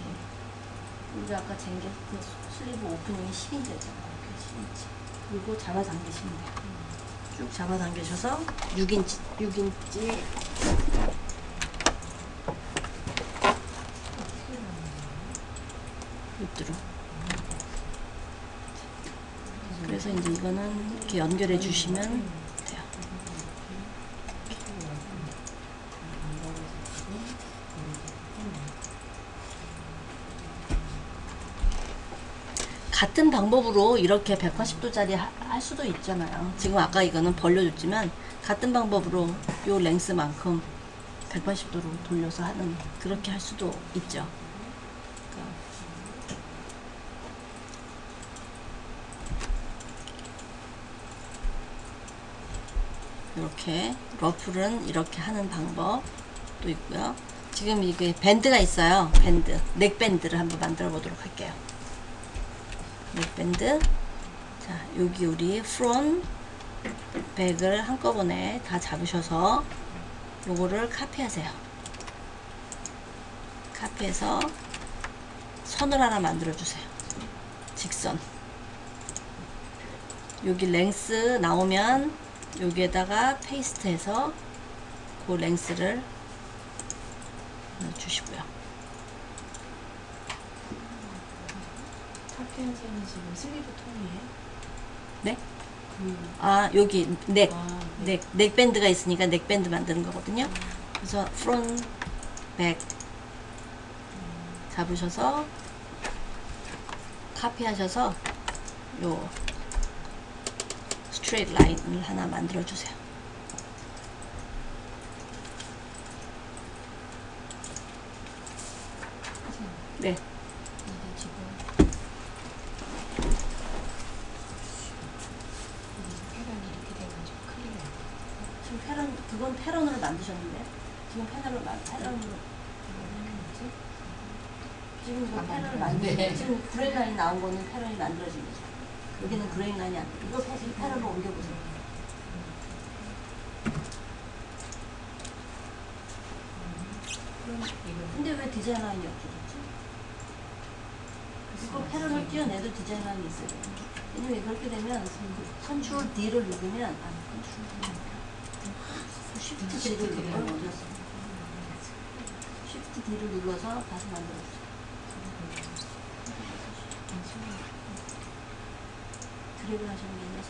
우리 아까 쟁게 그 슬리브 오프닝이 10인치였잖아요. 10인치. 그리고 잡아당기시면 돼요. 쭉 잡아당기셔서 6인치 밑으로. 그래서 이제 이거는 이렇게 연결해 주시면 돼요. 같은 방법으로 이렇게 180도짜리 할 수도 있잖아요. 지금 아까 이거는 벌려줬지만 같은 방법으로 요 랭스만큼 180도로 돌려서 하는 그렇게 할 수도 있죠. 이렇게 러플은 이렇게 하는 방법도 있고요. 지금 이게 밴드가 있어요. 넥밴드를 한번 만들어 보도록 할게요. 넥밴드. 자, 여기 우리 프론 백을 한꺼번에 다 잡으셔서 요거를 카피하세요. 카피해서 선을 하나 만들어 주세요. 직선. 여기 랭스 나오면 여기에다가 페이스트해서 그 랭스를 넣어주시고요. 탑캔 셈이 지금 슬리브 톤이에요? 네? 여기 넥 네. 넥밴드가 있으니까 넥밴드 만드는 거거든요. 그래서 프론 백 잡으셔서 카피하셔서 요 스트레이트 라인을 하나 만들어 주세요. 네. 이게 지금 계란이 이렇게 돼가지고 지금 패널을 지금 이거 패널을 네. 만들 지금 그레이 라인 나온 거는 패널이 만들어진 거죠. 여기는 그레이 라인이 안 돼. 이거 패널로 옮겨보세요. 근데 왜 디자인 라인이 없어졌지? 이거 패널을 띄어내도 디자인 라인이 있어요. 왜냐면 그렇게 되면 컨트롤 D를 누르면 쉬프트 D를 누르면 어디였어? 쉬프트 D를 눌러서 다시 만들어주세요. 드래그 하시는 게 아니라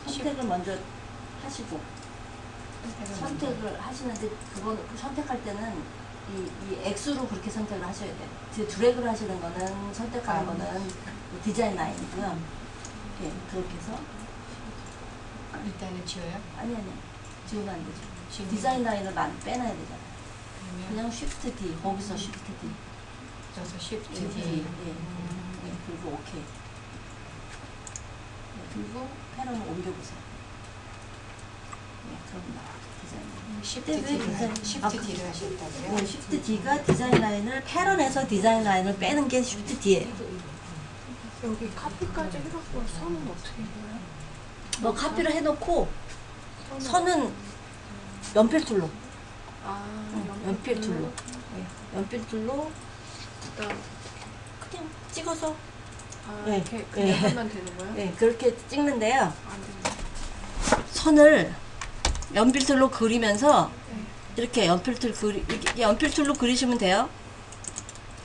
선택을 먼저 하시고 선택을 하시는데 그거는 선택할 때는 이 X로 그렇게 선택을 하셔야 돼요. 드래그를 하시는 거는 선택하는 거는 디자인 라인이고요. 예, 그렇게 해서 일단은 지워요. 아니 지우면 안 되죠. 지우면 디자인 라인을 빼놔야 되잖아요. 그러면 그냥 Shift D 거기서 Shift D. 저서 Shift 예, D. 예, 그리고 오케이. 그리고 패널을 옮겨보세요. 예, 그럼 나와 디자인. Shift 왜 D를 디자인- Shift D를 하셨다고요? 네, Shift D가 디자인 라인을 패널에서 디자인 라인을 빼는 게 Shift D예요. 여기 카피까지 해갖고 선은 어떻게 해요? 뭐 카피를 해놓고 선은 연필 툴로, 아, 연필 툴로, 예, 연필 툴로 그다음 그냥 찍어서 아, 네, 이렇게 네. 그냥 하면 되는 거예요? 예, 그렇게 찍는데요. 안 되는 선을 연필 툴로 그리면서 네. 이렇게 이렇게 연필 툴로 그리시면 돼요.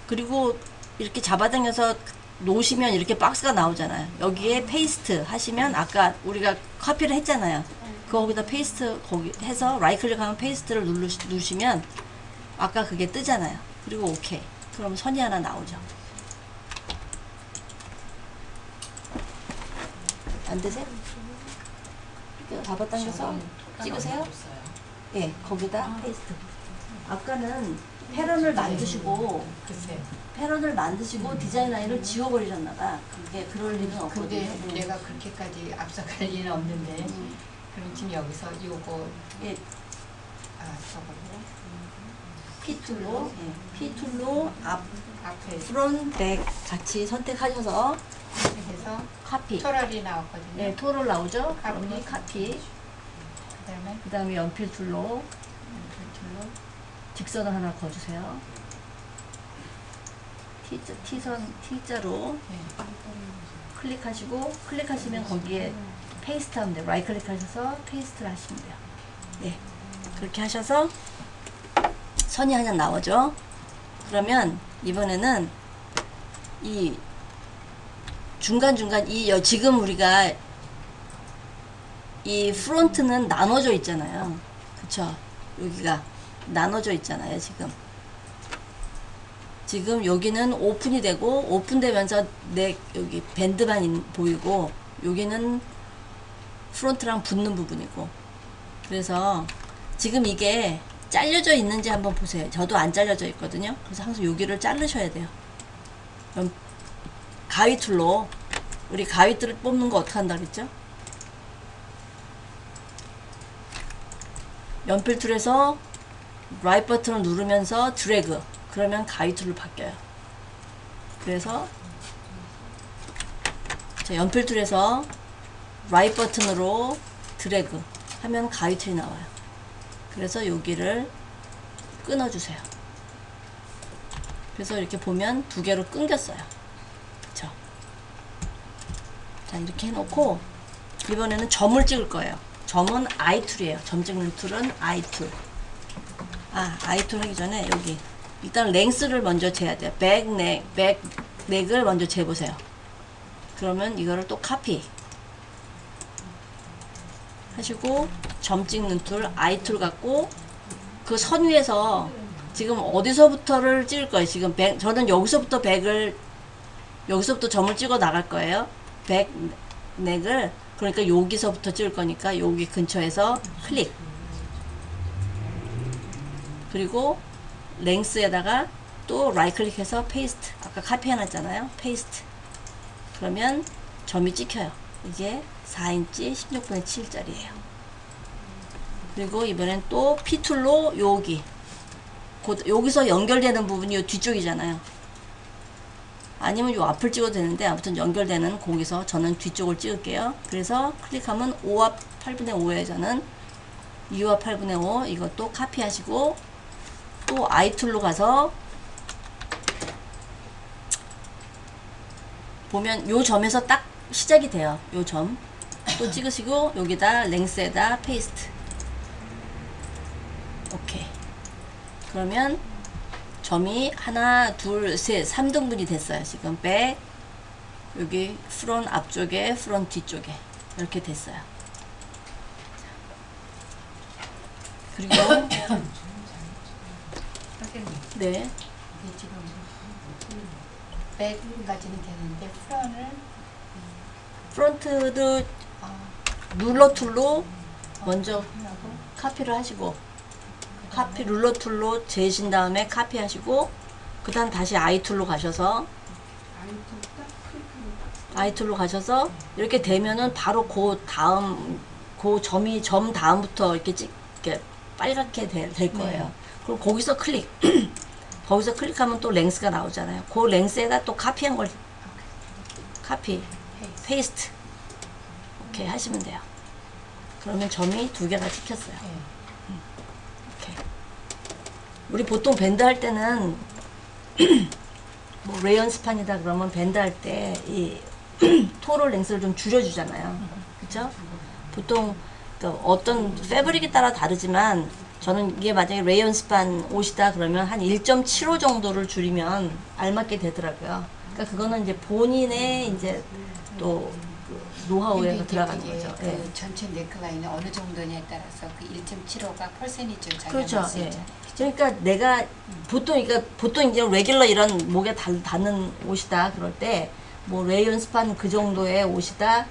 그리고 이렇게 잡아당겨서 놓으시면 이렇게 박스가 나오잖아요. 여기에 페이스트 하시면 아까 우리가 카피를 했잖아요. 거기다 페이스트 거기 해서 라이트 클릭하면 페이스트를 누르시면 아까 그게 뜨잖아요. 그리고 오케이. 그럼 선이 하나 나오죠. 안 되세요? 이렇게 잡아당겨서 찍으세요. 예, 거기다 페이스트. 아까는 패런을 만드시고 글쎄. 패런을 만드시고 디자인 라인을 지워버리셨나봐. 그게 그럴 일은 없거든요. 근데 내가 그렇게까지 앞서갈 리는 없는데 그럼 지금 여기서 요거 예, 저거를 P 툴로 P 툴로 앞에 프론트, 백 같이 선택하셔서 해서 카피. 토럴이 나왔거든요. 네, 토럴 나오죠? 카피. 그럼 카피. 그다음에 그 다음에 연필 툴로 툴로 직선을 하나 그어주세요. T자로 네. 클릭하시고 클릭하시면 거기에 페이스트 하면 돼요. 라이트 클릭하셔서 페이스트를 하시면 돼요. 네, 그렇게 하셔서 선이 하나 나오죠. 그러면 이번에는 이 중간중간 지금 우리가 이 프론트는 나눠져 있잖아요. 그쵸? 여기가 나눠져 있잖아요. 지금 여기는 오픈이 되고 오픈되면서 여기 밴드만 보이고 여기는 프론트랑 붙는 부분이고, 그래서 지금 이게 잘려져 있는지 한번 보세요. 저도 안 잘려져 있거든요. 그래서 항상 여기를 자르셔야 돼요. 그럼 가위 툴로 우리 가위 툴을 뽑는 거 어떻게 한다 그랬죠? 연필 툴에서 라이트 버튼을 누르면서 드래그, 그러면 가위 툴로 바뀌어요. 그래서 자, 연필 툴에서 라이트 버튼으로 드래그 하면 가위 툴이 나와요. 그래서 여기를 끊어주세요. 그래서 이렇게 보면 두 개로 끊겼어요. 그쵸? 자, 이렇게 해놓고 이번에는 점을 찍을 거예요. 점은 I툴이에요. 점 찍는 툴은 I툴. I툴 하기 전에 여기 일단 랭스를 먼저 재야 돼요. 백넥을 먼저 재보세요. 그러면 이거를 또 카피 하시고 점 찍는 툴 I툴 갖고 그 선 위에서 지금 어디서부터를 찍을 거예요. 지금 저는 여기서부터 여기서부터 점을 찍어 나갈 거예요. 백넥을, 그러니까 여기서부터 찍을 거니까 여기 근처에서 클릭, 그리고 랭스에다가 또 라이트 클릭해서 페이스트, 아까 카피 해놨잖아요. 페이스트. 그러면 점이 찍혀요. 이게 4인치 16분의 7짜리예요. 그리고 이번엔 또 P툴로 여기서 연결되는 부분이 요 뒤쪽이잖아요. 아니면 요 앞을 찍어도 되는데 아무튼 연결되는 거기서 저는 뒤쪽을 찍을게요. 그래서 클릭하면 5와 8분의 5에 저는 2와 8분의 5 이것도 카피하시고 또 I툴로 가서 보면 요 점에서 딱 시작이 돼요. 요 점 또 찍으시고 여기다 랭스에다 페이스트. 오케이. 그러면 점이 하나, 둘, 셋, 3등분이 됐어요. 지금 백, 여기 프론 앞쪽에, 프론 뒤쪽에 이렇게 됐어요. 그리고 선생님, 네, 이게 지금 백까지는 되는데 프론을 프론트도 아, 룰러 툴로 먼저 하고 카피를 하시고 카피 룰러 툴로 재신 다음에 카피하시고 그 다음 다시 I 툴로 가셔서 I 툴로 가셔서 이렇게 되면은 바로 그 다음 점 다음부터 이렇게 빨갛게 될 거예요. 그럼 거기서 클릭 거기서 클릭하면 또 랭스가 나오잖아요. 그 랭스에다 또 카피한 걸 카피 페이스트 오케이 하시면 돼요. 그러면 점이 두 개가 찍혔어요. 오케이. 우리 보통 밴드 할 때는 뭐 레이언 스판이다 그러면 밴드 할 때 이 토롤 랭스를 좀 줄여주잖아요. 그쵸? 보통 그 어떤 패브릭에 따라 다르지만 저는 이게 만약에 레이언 스판 옷이다 그러면 한 1.75 정도를 줄이면 알맞게 되더라고요. 그러니까 그거는 이제 본인의 이제 또 그 노하우에 들어가는 거죠. 그 예. 전체 넥라인이 어느 정도냐에 따라서 그 1.75가 퍼센티지로 그렇죠. 작용할 수 예. 있잖아요. 그러니까 내가 보통 이제 레귤러 이런 목에 닿는 옷이다 그럴 때 뭐 레이언 스판 그 정도의 옷이다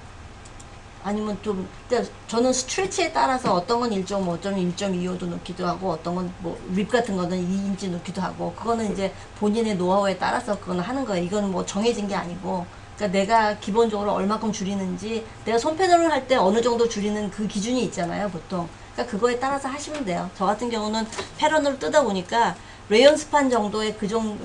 아니면 좀 그러니까 저는 스트레치에 따라서 어떤 건 1.5, 어떤 1.25도 넣기도 하고 어떤 건 뭐 립 같은 거는 2인치 넣기도 하고 그거는 이제 본인의 노하우에 따라서 그거는 하는 거예요. 이건 뭐 정해진 게 아니고 그러니까 내가 기본적으로 얼마큼 줄이는지 내가 손패널을 할 때 어느 정도 줄이는 그 기준이 있잖아요 보통. 그러니까 그거에 따라서 하시면 돼요. 저 같은 경우는 패런으로 뜨다 보니까 레이언 스판 정도의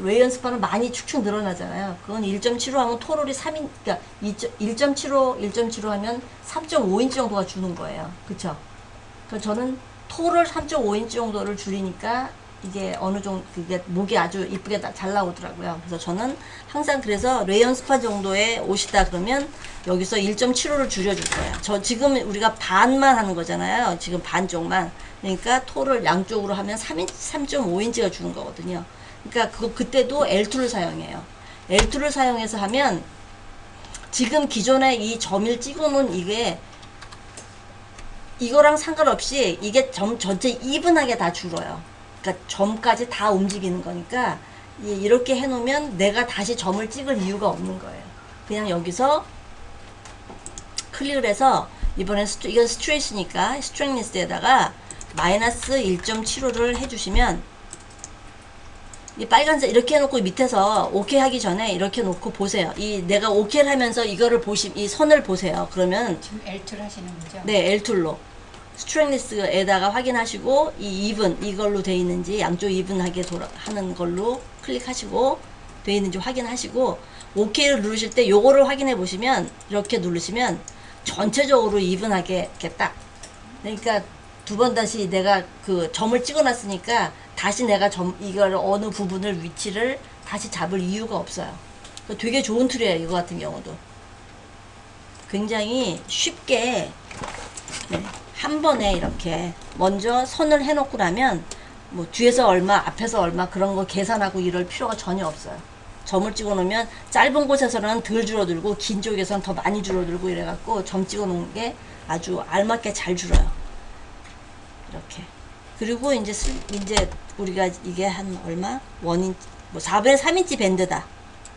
레이언 스판은 많이 축축 늘어나잖아요. 그건 1.75 하면 토롤이 3인, 그러니까 1.75 하면 3.5인치 정도가 주는 거예요. 그쵸? 그러니까 저는 토롤 3.5인치 정도를 줄이니까 이게 어느 정도, 그게 목이 아주 이쁘게 잘 나오더라고요. 그래서 저는 항상 그래서 레이언 스판 정도의 옷이다 그러면 여기서 1.75를 줄여줄 거예요. 저 지금 우리가 반만 하는 거잖아요. 지금 반쪽만. 그러니까 토를 양쪽으로 하면 3.5인치가 주는 거거든요. 그러니까 그때도 L2를 사용해요. L2를 사용해서 하면 지금 기존에 이 점을 찍어 놓은 이거랑 상관없이 이게 점 전체 이분하게 다 줄어요. 그러니까 점까지 다 움직이는 거니까 이렇게 해 놓으면 내가 다시 점을 찍을 이유가 없는 거예요. 그냥 여기서 클릭을 해서 이번엔 이건 스트레이트니까 스트렝니스에다가 마이너스 1.75를 해주시면 이 빨간색 이렇게 해놓고 밑에서 오케이 하기 전에 이렇게 놓고 보세요. 내가 오케이를 하면서 이거를 이 선을 보세요. 그러면 지금 L2를 하시는 거죠? 네, L2로 스트렝니스에다가 확인하시고 이 이분 이걸로 돼 있는지 양쪽 이분하게 하는 걸로 클릭하시고 돼 있는지 확인하시고 오케이를 누르실 때 요거를 확인해 보시면 이렇게 누르시면 전체적으로 이분하게 이렇게 딱 그러니까 두 번 다시 내가 그 점을 찍어 놨으니까 다시 내가 이걸 어느 부분을 위치를 다시 잡을 이유가 없어요. 되게 좋은 툴이에요. 이거 같은 경우도 굉장히 쉽게 네, 한 번에 이렇게 먼저 선을 해놓고 나면 뭐 뒤에서 얼마 앞에서 얼마 그런 거 계산하고 이럴 필요가 전혀 없어요. 점을 찍어 놓으면 짧은 곳에서는 덜 줄어들고 긴 쪽에서는 더 많이 줄어들고 이래갖고 점 찍어 놓은 게 아주 알맞게 잘 줄어요. 이렇게. 그리고 이제 우리가 이게 한 얼마? 1인치, 뭐 4분의 3인치 밴드다.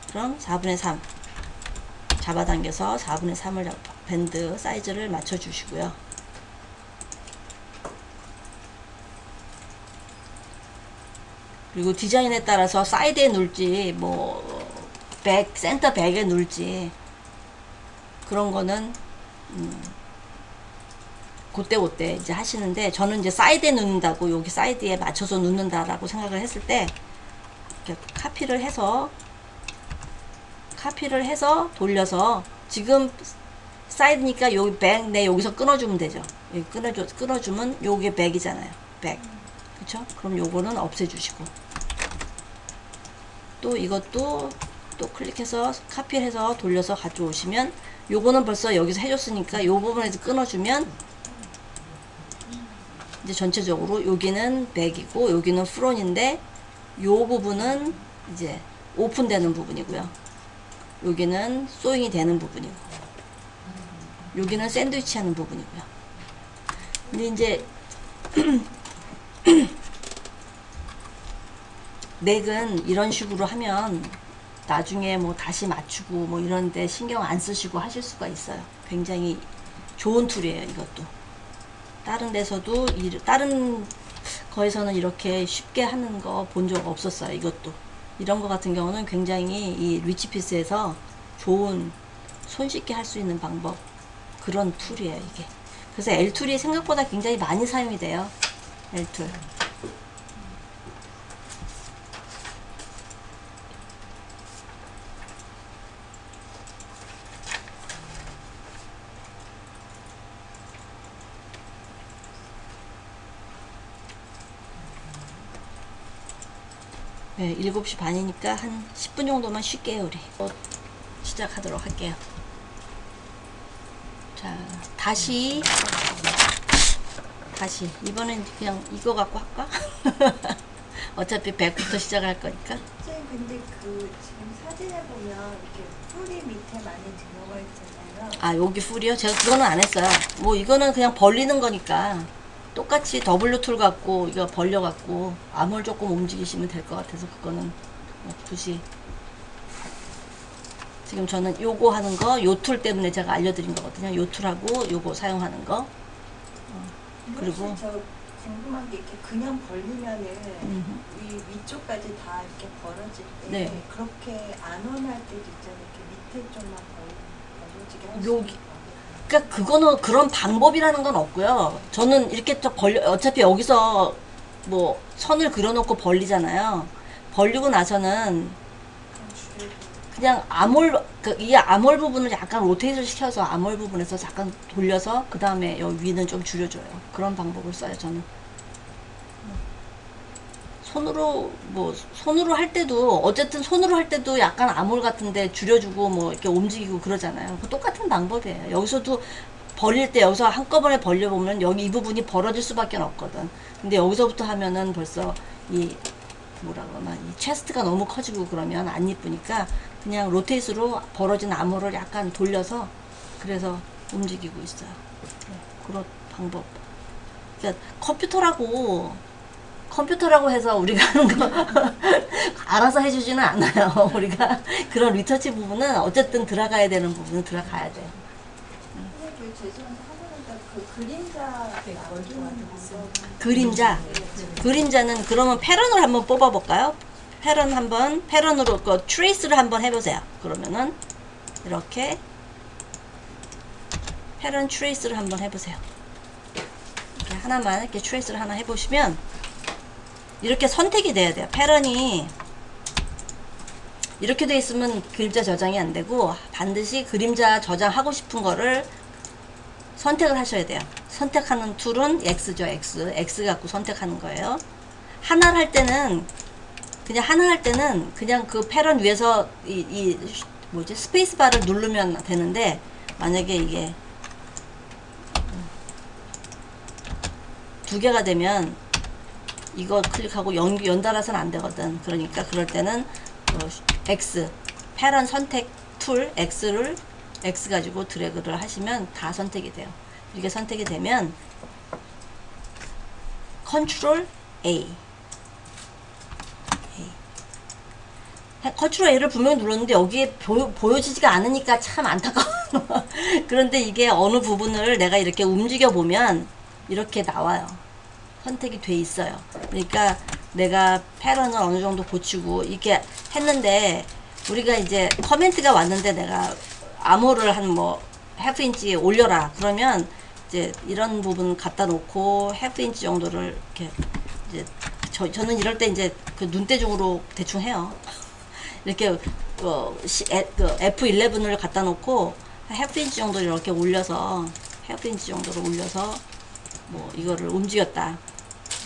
그럼 4분의 3. 잡아당겨서 4분의 3을 밴드 사이즈를 맞춰주시고요. 그리고 디자인에 따라서 사이드에 놓을지, 뭐, 센터 백에 놓을지, 그런 거는 그때 이제 하시는데, 저는 이제 사이드에 넣는다고, 여기 사이드에 맞춰서 넣는다라고 생각을 했을 때, 이렇게 카피를 해서 돌려서, 지금 사이드니까 여기 백, 내 여기서 끊어주면 되죠. 여기 끊어주면 요게 백이잖아요. 백. 그쵸? 그럼 요거는 없애주시고. 또 이것도 또 클릭해서 카피해서 돌려서 가져오시면, 요거는 벌써 여기서 해줬으니까 요 부분에서 끊어주면 이제 전체적으로 여기는 백이고 여기는 프론인데, 요 부분은 이제 오픈되는 부분이고요. 여기는 소잉이 되는 부분이고, 여기는 샌드위치 하는 부분이고요. 근데 이제 넥은 이런 식으로 하면 나중에 뭐 다시 맞추고 뭐 이런데 신경 안 쓰시고 하실 수가 있어요. 굉장히 좋은 툴이에요, 이것도. 다른 데서도 다른 거에서는 이렇게 쉽게 하는 거 본 적 없었어요. 이것도 이런 거 같은 경우는 굉장히 이 리치피스에서 좋은 손쉽게 할 수 있는 방법, 그런 툴이에요, 이게. 그래서 L툴이 생각보다 굉장히 많이 사용이 돼요. L툴. 네, 7시 반이니까 한 10분 정도만 쉴게요, 우리. 시작하도록 할게요. 자, 다시 이번엔 그냥 이거 갖고 할까? 어차피 100부터 시작할 거니까. 선생님 근데 그 지금 사진에 보면 이렇게 풀이 밑에 많이 들어가 있잖아요. 아, 여기 풀이요? 제가 그거는 안 했어요. 뭐 이거는 그냥 벌리는 거니까 똑같이 W 툴 갖고 이거 벌려 갖고 암홀 조금 움직이시면 될 것 같아서, 그거는 뭐 굳이. 지금 저는 요거 하는 거, 요 툴 때문에 제가 알려드린 거거든요. 요 툴하고 요거 사용하는 거. 그리고 혹시 저 궁금한 게 이렇게 그냥 벌리면은 위쪽까지 다 이렇게 벌어질 때 네. 그렇게 안 원할 때도 있잖아요. 이렇게 밑에 쪽만 벌어지게 할 수 여기- 있는 방법. 그러니까 그거는 그런 방법이라는 건 없고요. 저는 이렇게 또 어차피 여기서 뭐 선을 그려놓고 벌리잖아요. 벌리고 나서는 그냥 이 암홀 부분을 약간 로테이션 시켜서 암홀 부분에서 잠깐 돌려서 그 다음에 여기 위는 좀 줄여줘요. 그런 방법을 써요, 저는. 손으로 할 때도, 어쨌든 손으로 할 때도 약간 암홀 같은데 줄여주고 뭐 이렇게 움직이고 그러잖아요. 그 똑같은 방법이에요. 여기서도 벌릴 때 여기서 한꺼번에 벌려보면 여기 이 부분이 벌어질 수밖에 없거든. 근데 여기서부터 하면은 벌써 이 체스트가 너무 커지고 그러면 안 이쁘니까 그냥 로테이스로 벌어진 암홀을 약간 돌려서 그래서 움직이고 있어요. 네, 그런 방법. 그러니까 컴퓨터라고 해서 우리가 하는 거 알아서 해주지는 않아요. 우리가 그런 리서치 부분은 어쨌든 들어가야 되는 부분은 들어가야 돼요. 선생님 죄송한데 하나는 그 그림자 남기는 방법. 그림자는 그러면 패런을 한번 뽑아볼까요? 패런으로 그 트레이스를 한번 해보세요. 그러면은 이렇게 패런 트레이스를 한번 해보세요. 이렇게 하나만 이렇게 트레이스를 하나 해보시면 이렇게 선택이 돼야 돼요. 패런이 이렇게 돼 있으면 그림자 저장이 안 되고 반드시 그림자 저장하고 싶은 거를 선택을 하셔야 돼요. 선택하는 툴은 X죠, X 갖고 선택하는 거예요. 하나 할 때는 그냥 그 패런 위에서 스페이스 바를 누르면 되는데, 만약에 이게 두 개가 되면 이거 클릭하고 연달아서는 안 되거든. 그러니까 그럴 때는 X 패런 선택 툴 X 가지고 드래그를 하시면 다 선택이 돼요. 이렇게 선택이 되면 컨트롤 A 컨트롤 A를 분명히 눌렀는데 여기에 보여지지가 않으니까 참 안타까워. 그런데 이게 어느 부분을 내가 이렇게 움직여 보면 이렇게 나와요. 선택이 돼 있어요. 그러니까 내가 패런을 어느 정도 고치고 이렇게 했는데, 우리가 이제 커멘트가 왔는데 내가 암호를 half 인치 올려라. 그러면 이제 이런 부분 갖다 놓고 half 인치 정도를 이렇게 이제 저는 이럴 때 이제 그 눈대중으로 대충 해요. 이렇게 그 F11을 갖다 놓고 half 인치 정도를 이렇게 올려서 half 인치 정도로 올려서 뭐 이거를 움직였다.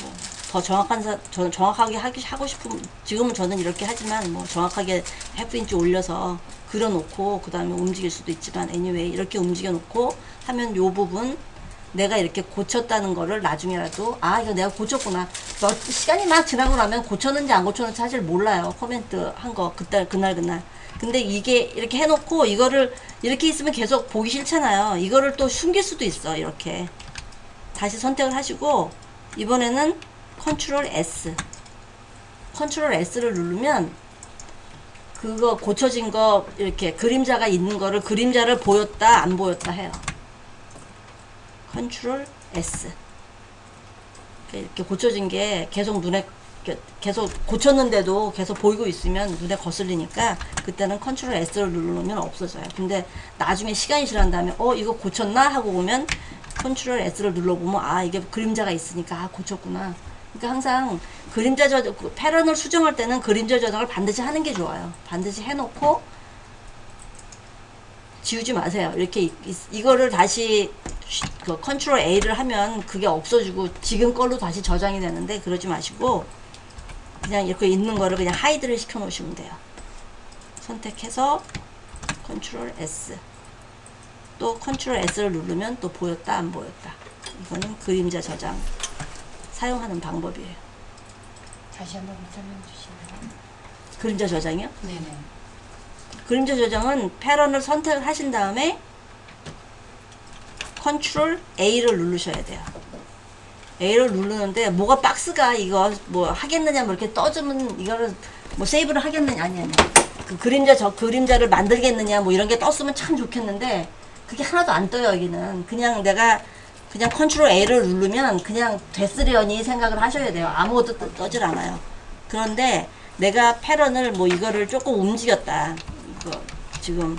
뭐 더 정확하게 하고 싶으면 지금은 저는 이렇게 하지만 뭐 정확하게 half 인치 올려서 그려 놓고 그 다음에 움직일 수도 있지만 anyway 이렇게 움직여 놓고 하면 요 부분 내가 이렇게 고쳤다는 거를 나중에라도 아 이거 내가 고쳤구나. 시간이 막 지나고 나면 고쳤는지 안 고쳤는지 사실 몰라요. 코멘트 한 거 그날. 근데 이게 이렇게 해놓고 이거를 이렇게 있으면 계속 보기 싫잖아요. 이거를 또 숨길 수도 있어. 이렇게 다시 선택을 하시고 이번에는 컨트롤 S를 누르면 그거 고쳐진 거 이렇게 그림자가 있는 거를 그림자를 보였다 안 보였다 해요. 컨트롤 S 이렇게 고쳐진 게 계속 눈에 계속 고쳤는데도 계속 보이고 있으면 눈에 거슬리니까 그때는 컨트롤 S를 누르면 없어져요. 근데 나중에 시간이 지난 다음에 이거 고쳤나 하고 보면 컨트롤 S를 눌러보면 아 이게 그림자가 있으니까 아 고쳤구나. 그러니까 항상 그림자 저장 패런을 수정할 때는 그림자 저장을 반드시 하는 게 좋아요. 반드시 해놓고 지우지 마세요. 이렇게 이거를 다시 그 컨트롤 A를 하면 그게 없어지고 지금 걸로 다시 저장이 되는데 그러지 마시고 그냥 이렇게 있는 거를 그냥 하이드를 시켜 놓으시면 돼요. 선택해서 컨트롤 S 또 컨트롤 S를 누르면 또 보였다 안 보였다. 이거는 그림자 저장 사용하는 방법이에요. 다시 한번 설명해 주시면. 그림자 저장이요? 네네. 그림자 저장은 패런을 선택을 하신 다음에 컨트롤 A를 누르셔야 돼요. A를 누르는데 뭐가 박스가 이거 뭐 하겠느냐 뭐 이렇게 떠주면 이거를 뭐 세이브를 하겠느냐 아니 그 그림자를 만들겠느냐 뭐 이런 게 떴으면 참 좋겠는데 그게 하나도 안 떠요. 여기는 그냥 내가 그냥 컨트롤 A를 누르면 그냥 됐으려니 생각을 하셔야 돼요. 아무것도 떠질 않아요. 그런데 내가 패런을 뭐 이거를 조금 움직였다. 이거 지금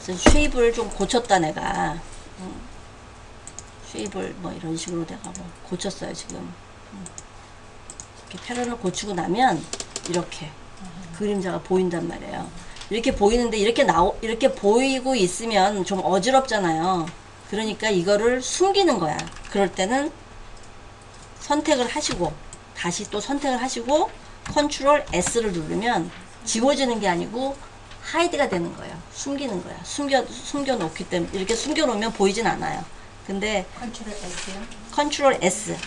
쉐입을 좀 고쳤다 내가 쉐입을 뭐 이런 식으로 내가 뭐 고쳤어요 지금. 이렇게 패런을 고치고 나면 이렇게 그림자가 보인단 말이에요. 이렇게 보이는데 이렇게 보이고 있으면 좀 어지럽잖아요. 그러니까 이거를 숨기는 거야. 그럴 때는 선택을 하시고 다시 또 선택을 하시고 컨트롤 S를 누르면 지워지는 게 아니고 하이드가 되는 거예요. 숨기는 거야. 숨겨 놓기 때문에 이렇게 숨겨 놓으면 보이진 않아요. 근데 컨트롤 S요? 컨트롤 S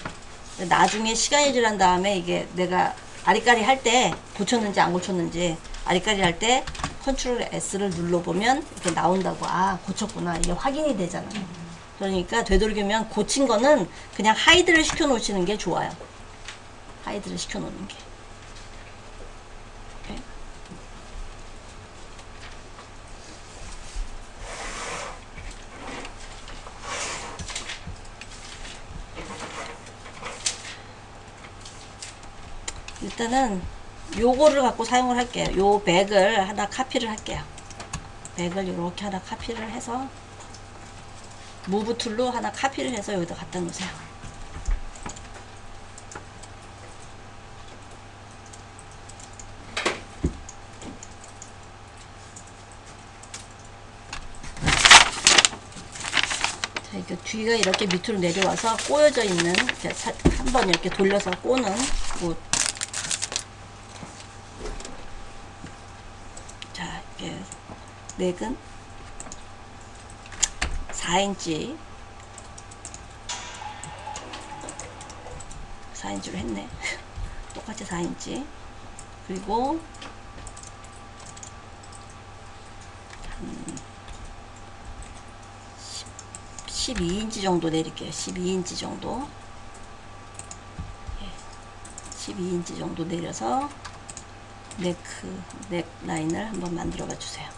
나중에 시간이 지난 다음에 이게 내가 아리까리 할 때 고쳤는지 안 고쳤는지 아리까리 할 때 컨트롤 S를 눌러보면 이렇게 나온다고. 아 고쳤구나 이게 확인이 되잖아요. 그러니까 되도록이면 고친 거는 그냥 하이드를 시켜 놓으시는 게 좋아요. 하이드를 시켜 놓는 게. 오케이. 일단은 요거를 갖고 사용을 할게요. 요 백을 하나 카피를 할게요. 백을 이렇게 하나 카피를 해서 무브 툴로 하나 카피를 해서 여기다 갖다 놓으세요. 자, 이게 뒤가 이렇게 밑으로 내려와서 꼬여져 있는 한번 이렇게 돌려서 꼬는 옷. 자, 이렇게 넥은 4인치 4인치로 했네. 똑같이 4인치. 그리고 12인치 정도 내릴게요. 12인치 정도. 12인치 정도 내려서 넥 라인을 한번 만들어 봐 주세요.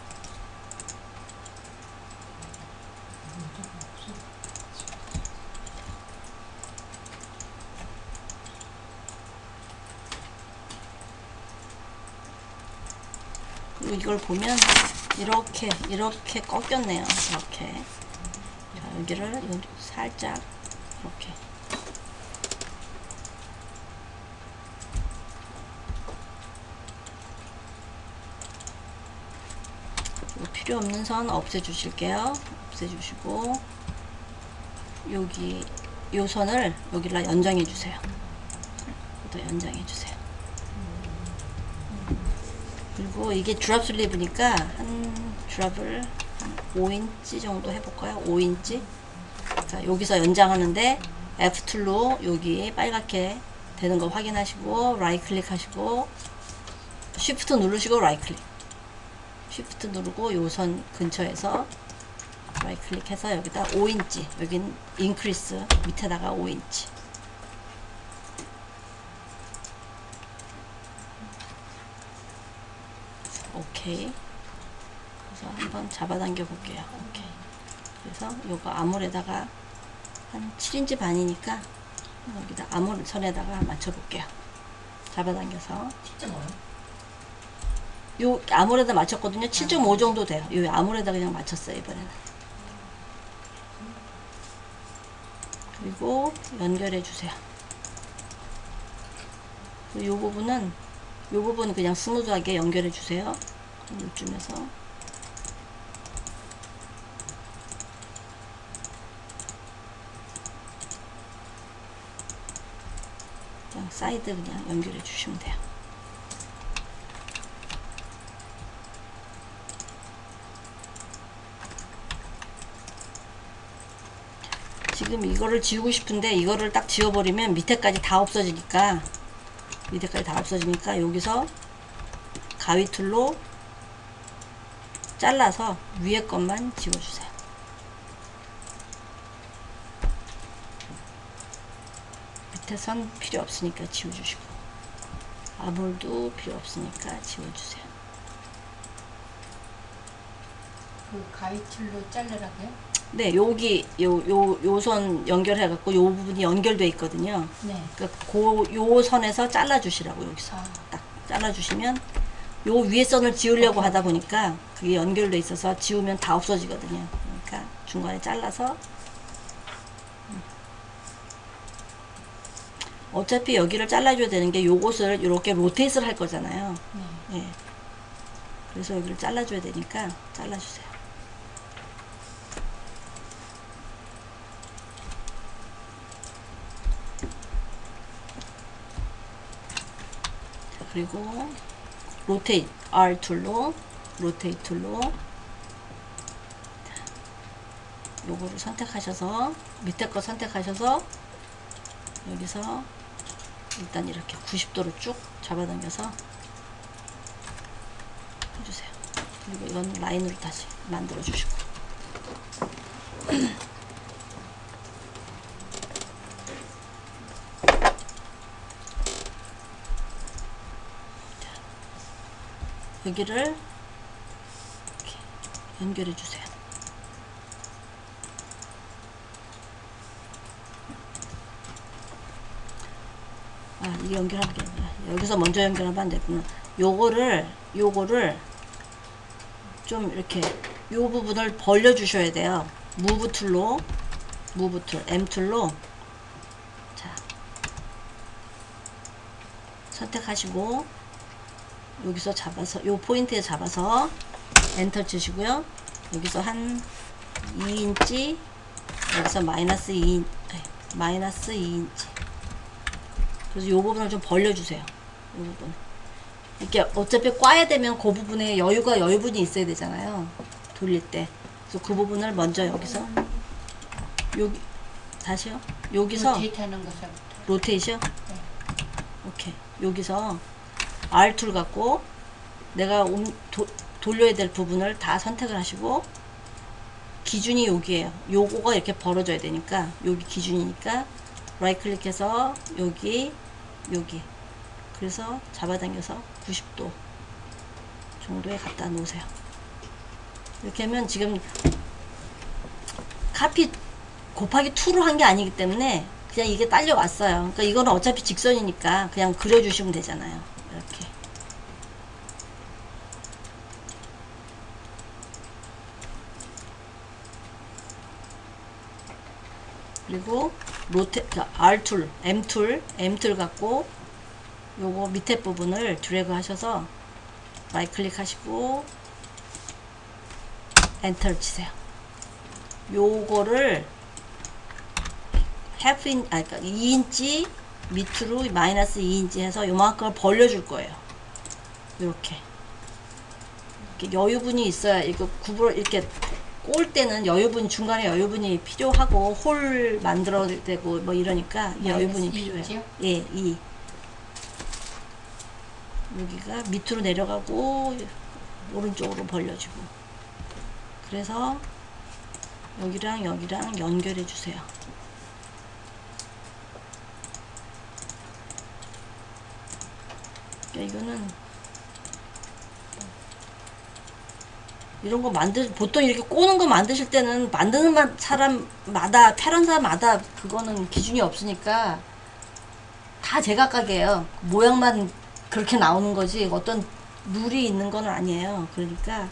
그리고 이걸 보면 이렇게 꺾였네요. 이렇게. 자, 여기를 살짝 이렇게. 필요 없는 선 없애 주실게요. 없애 주시고 여기 요 선을 여기다 연장해 주세요. 또 연장해 주세요. 그리고 이게 드랍 슬리브니까 한 드랍을 한 5인치 정도 해볼까요? 5인치. 자, 여기서 연장하는데 F2로 여기 빨갛게 되는 거 확인하시고 라이트 클릭하시고 쉬프트 누르시고 라이트 클릭. 쉬프트 누르고 요 선 근처에서 라이트 클릭해서 여기다 5인치, 여긴 인크리스 밑에다가 5인치. 오케이. 그래서 한번 잡아당겨 볼게요. 오케이. 그래서 요거 아몰에다가 한 7인치 반이니까 여기다 아몰 선에다가 맞춰 볼게요. 잡아당겨서. 10.5요? 요 아몰에다 맞췄거든요. 7.5 정도 돼요. 요 아몰에다 그냥 맞췄어요, 이번에는. 그리고 연결해 주세요. 요 부분 그냥 스무드하게 연결해 주세요. 이쯤에서. 그냥 사이드 그냥 연결해 주시면 돼요. 지금 이거를 지우고 싶은데 이거를 딱 지워버리면 밑에까지 다 없어지니까 여기서 가위 툴로 잘라서 위에 것만 지워주세요. 밑에 선 필요 없으니까 지워주시고 아몰도 필요 없으니까 지워주세요. 그 가위툴로 자르라고요? 네, 여기 요 선 연결해 갖고 요 부분이 연결돼 있거든요. 네. 그러니까 요 선에서 잘라 주시라고 여기서 아. 딱 잘라 주시면 요 위에 선을 지우려고 하다 보니까 그게 연결돼 있어서 지우면 다 없어지거든요. 그러니까 중간에 잘라서 어차피 여기를 잘라줘야 되는 게 요것을 이렇게 로테이트를 할 거잖아요. 네. 예. 그래서 여기를 잘라줘야 되니까 잘라주세요. 그리고 로테이트 R 툴로 로테이트 툴로 요거를 선택하셔서 밑에 거 선택하셔서 여기서 일단 이렇게 90도로 쭉 잡아당겨서 해주세요. 그리고 이건 라인으로 다시 만들어 주시고 여기를 이렇게 연결해 주세요. 아, 이게 연결하는 게 아니라 여기서 먼저 연결하면 안 되구나. 요거를 좀 이렇게 요 부분을 벌려 주셔야 돼요. 무브 툴로 M 툴로 자 선택하시고 여기서 잡아서 요 포인트에 잡아서 엔터 치시고요. 여기서 한 2인치 여기서 마이너스 2인치 그래서 요 부분을 좀 벌려주세요. 요 부분 이렇게 어차피 꽈야 되면 그 부분에 여유분이 있어야 되잖아요. 돌릴 때. 그래서 그 부분을 먼저 여기서 여기 다시요. 여기서 로테이트하는 것부터. 로테이션. 네. 오케이. 여기서 R 툴 갖고 내가 돌려야 될 부분을 다 선택을 하시고 기준이 여기에요. 요거가 이렇게 벌어져야 되니까 여기 기준이니까 라이트 클릭해서 여기 그래서 잡아당겨서 90도 정도에 갖다 놓으세요. 이렇게 하면 지금 카피 곱하기 2로 한 게 아니기 때문에 그냥 이게 딸려 왔어요. 그러니까 이거는 어차피 직선이니까 그냥 그려주시면 되잖아요. 이렇게 그리고 R툴, M툴 갖고 요거 밑에 부분을 드래그 하셔서 라이트 클릭하시고 엔터 치세요. 요거를 그러니까 2인치 밑으로 마이너스 2인치 해서 요만큼을 벌려줄 거예요. 이렇게 여유분이 있어야 이거 굽을 이렇게 꼴 때는 여유분 중간에 여유분이 필요하고 홀 만들어야 되고 뭐 이러니까 여유분이 필요해요. 예, 2. 여기가 밑으로 내려가고 오른쪽으로 벌려주고 그래서 여기랑 여기랑 연결해 주세요. 이거는 이런 거 보통 이렇게 꼬는 거 만드실 때는 만드는 사람마다 패런 사람마다 그거는 기준이 없으니까 다 제각각이에요. 모양만 그렇게 나오는 거지 어떤 룰이 있는 건 아니에요. 그러니까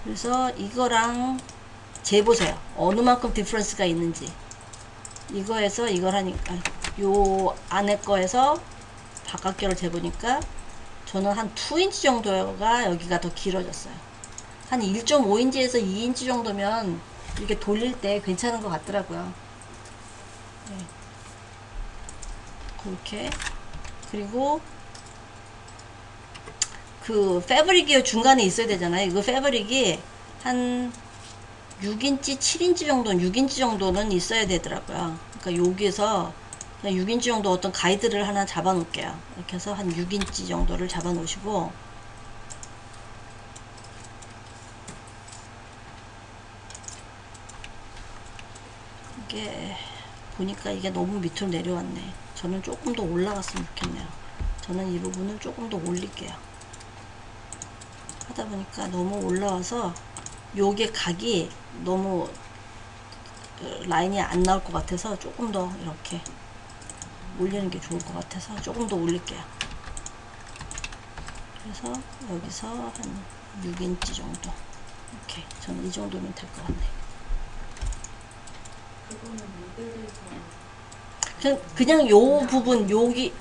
그래서 이거랑 재보세요. 어느 만큼 디퍼런스가 있는지. 이거에서 이걸 하니까 요 안에 거에서 바깥결을 재보니까 저는 한 2인치 정도가 여기가 더 길어졌어요. 한 1.5인치에서 2인치 정도면 이렇게 돌릴 때 괜찮은 것 같더라고요. 네. 그렇게. 그리고 그 패브릭이 중간에 있어야 되잖아요. 이거 패브릭이 한 6인치, 7인치 정도는 6인치 정도는 있어야 되더라고요. 그러니까 여기에서 그냥 6인치 정도 어떤 가이드를 하나 잡아 놓을게요. 이렇게 해서 한 6인치 정도를 잡아 놓으시고 이게 보니까 이게 너무 밑으로 내려왔네. 저는 조금 더 올라갔으면 좋겠네요. 저는 이 부분을 조금 더 올릴게요. 하다 보니까 너무 올라와서 요게 각이 너무 라인이 안 나올 것 같아서 조금 더 이렇게 올리는 게 좋을 것 같아서 조금 더 올릴게요. 그래서 여기서 한 6인치 정도 이렇게 저는 이 정도면 될 것 같네요. 그거는 모델에서 그냥 요 부분 여기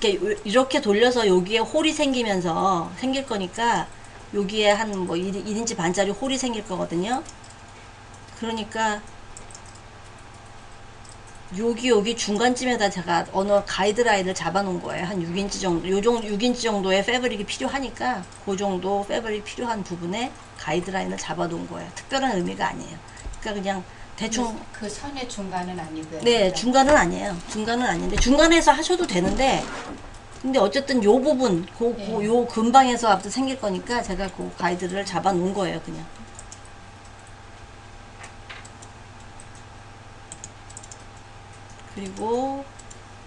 이렇게 돌려서 여기에 홀이 생길 거니까 여기에 한 뭐 1인치 반짜리 홀이 생길 거거든요. 그러니까 여기 중간쯤에다 제가 어느 가이드라인을 잡아 놓은 거예요. 한 6인치 정도, 6인치 정도의 패브릭이 필요하니까 그 정도 패브릭이 필요한 부분에 가이드라인을 잡아 놓은 거예요. 특별한 의미가 아니에요. 그러니까 그냥 대충 그 선의 중간은 아니고요. 네, 중간은 아니에요. 중간은 아닌데 중간에서 하셔도 되는데 근데 어쨌든 요 부분 요 근방에서 아무튼 생길 거니까 제가 그 가이드를 잡아 놓은 거예요. 그냥 그리고